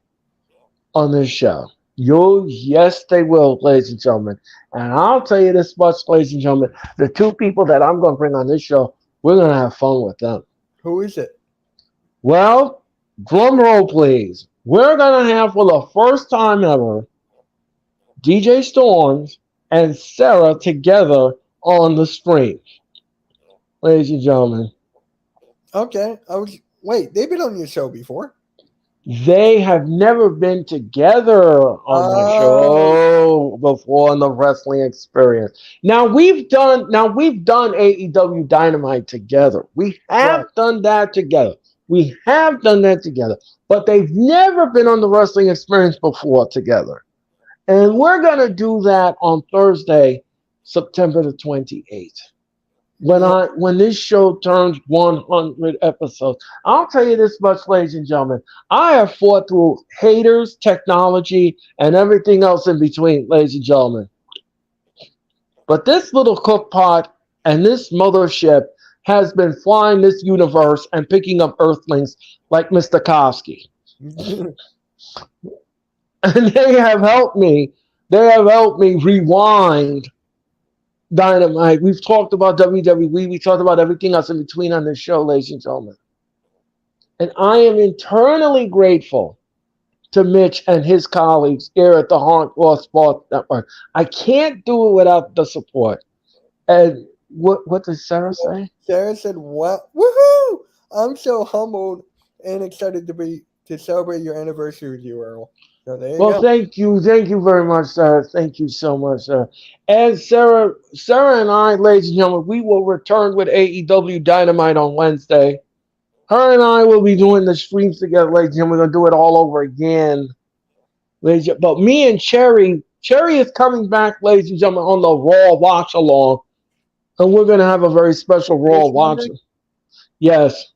on this show. Yes, they will, ladies and gentlemen. And I'll tell you this much, ladies and gentlemen: the two people that I'm going to bring on this show, we're going to have fun with them. Who is it? Well, drum roll, please. We're going to have, for the first time ever, DJ Storms and Sarah together on the screen, ladies and gentlemen. Okay. I was. Wait, they've been on your show before. They have never been together on my Oh. show before in the wrestling experience. Now we've done AEW Dynamite together. We Right. have done that together. We have done that together. But they've never been on the wrestling experience before together. And we're gonna do that on Thursday, September the 28th. Yeah. When this show turns 100 episodes, I'll tell you this much, ladies and gentlemen. I have fought through haters, technology, and everything else in between, ladies and gentlemen. But this little cook pot and this mothership has been flying this universe and picking up earthlings like Mr. Kowski. And they have helped me. They have helped me rewind Dynamite. We've talked about WWE. We talked about everything else in between on this show, ladies and gentlemen. And I am eternally grateful to Mitch and his colleagues here at the Hardcore Sports Network. I can't do it without the support. And what did Sarah say? Sarah said, "What? Woohoo! I'm so humbled and excited to be to celebrate your anniversary with you, Earl. So there you Well, go. thank you very much, sir. Thank you so much, sir. And Sarah and I, ladies and gentlemen, we will return with AEW Dynamite on Wednesday. Her and I will be doing the streams together, ladies and gentlemen. We're gonna do it all over again. But me and Cherry is coming back, ladies and gentlemen, on the Raw Watch Along. And we're gonna have a very special Raw Watch. Yes.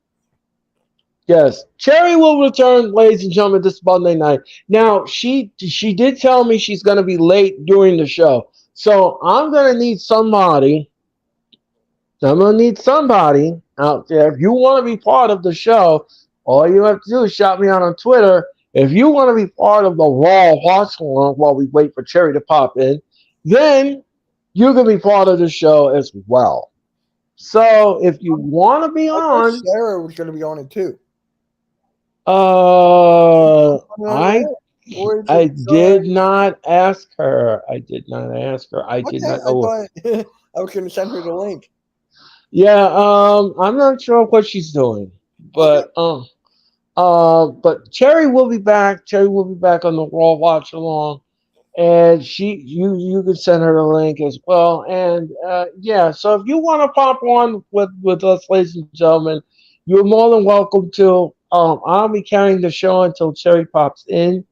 Yes. Cherry will return, ladies and gentlemen, this Monday night. Now, she did tell me she's gonna be late during the show. So I'm gonna need somebody. I'm gonna need somebody out there. If you want to be part of the show, all you have to do is shout me out on Twitter. If you want to be part of the Raw Watch Along while we wait for Cherry to pop in, then you can be part of the show as well. So if you want to be on, Sarah was going to be on it too. I did not ask her. I did not ask her. I did not know. I was going to send her the link. Yeah, I'm not sure what she's doing, but but Cherry will be back. Cherry will be back on the Raw Watch Along, and you can send her the link as well. And yeah, so if you want to pop on with us, ladies and gentlemen, you're more than welcome to. I'll be carrying the show until Cherry pops in.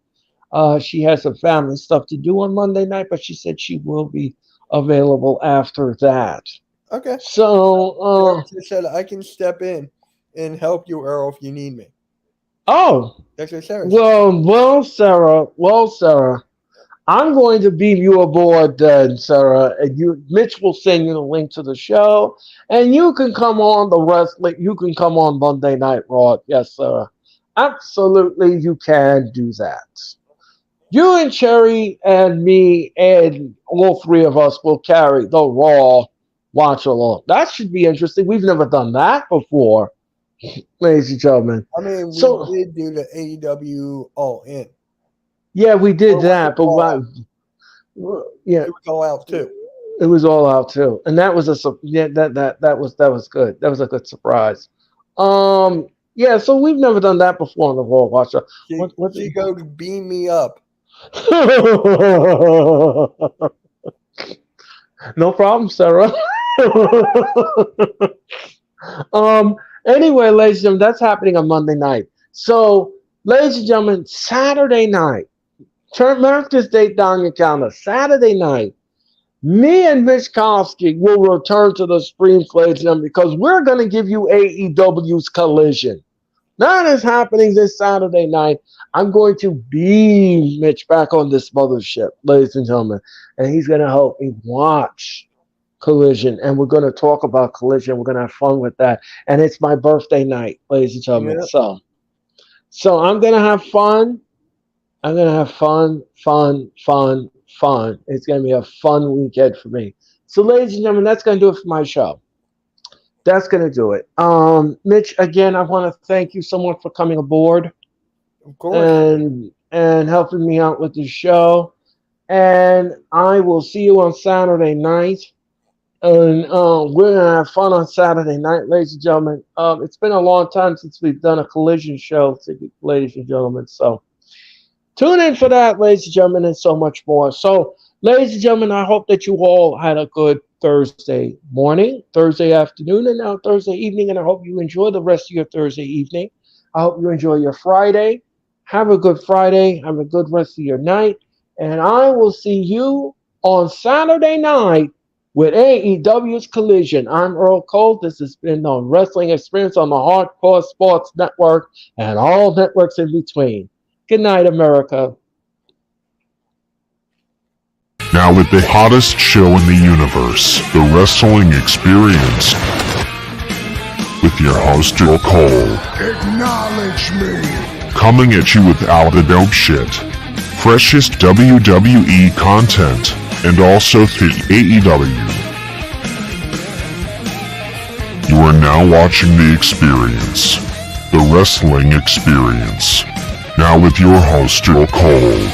She has some family stuff to do on Monday night, but she said she will be available after that. Okay. So she said I can step in and help you, Earl, if you need me. Oh. That's what Sarah said. Well, Sarah, I'm going to beam you aboard then, Sarah, and Mitch will send you the link to the show, and you can come on the wrestling. You can come on Monday Night Raw. Yes, Sarah. Absolutely, you can do that. You and Cherry and me and all three of us will carry the Raw Watch Along. That should be interesting. We've never done that before, ladies and gentlemen. I mean, we did do the AEW All In. Yeah, we did that, but yeah, it was all out too. It was all out too, and that was that was good. That was a good surprise. Yeah, so we've never done that before on the Raw Watch. She go to beam me up. No problem, Sarah. Anyway, ladies and gentlemen, that's happening on Monday night. So, ladies and gentlemen, Saturday night, mark this date down your calendar. Saturday night, me and Mitch Kowski will return to the streams, ladies and gentlemen, because we're going to give you AEW's Collision. That is happening this Saturday night. I'm going to beam Mitch back on this mothership, ladies and gentlemen, and he's going to help me watch Collision, and we're going to talk about Collision. We're going to have fun with that, and it's my birthday night, ladies and gentlemen. Yeah. So I'm going to have fun. I'm going to have fun. It's going to be a fun weekend for me. So, ladies and gentlemen, that's going to do it for my show. That's going to do it. Mitch, again, I want to thank you so much for coming aboard. Of course. And helping me out with the show. And I will see you on Saturday night. And we're going to have fun on Saturday night, ladies and gentlemen. It's been a long time since we've done a Collision show, ladies and gentlemen. So tune in for that, ladies and gentlemen, and so much more. So, ladies and gentlemen, I hope that you all had a good Thursday morning, Thursday afternoon, and now Thursday evening, and I hope you enjoy the rest of your Thursday evening. I hope you enjoy your Friday. Have a good Friday. Have a good rest of your night. And I will see you on Saturday night with AEW's Collision. I'm Earl Cole. This has been the Wrestling Experience on the Hardcore Sports Network and all networks in between. Good night, America. Now with the hottest show in the universe, The Wrestling Experience, with your host, Earl Cole. Acknowledge me. Coming at you with all the dope shit, freshest WWE content, and also the AEW. You are now watching The Experience, The Wrestling Experience. Now with your host, Earl Cole.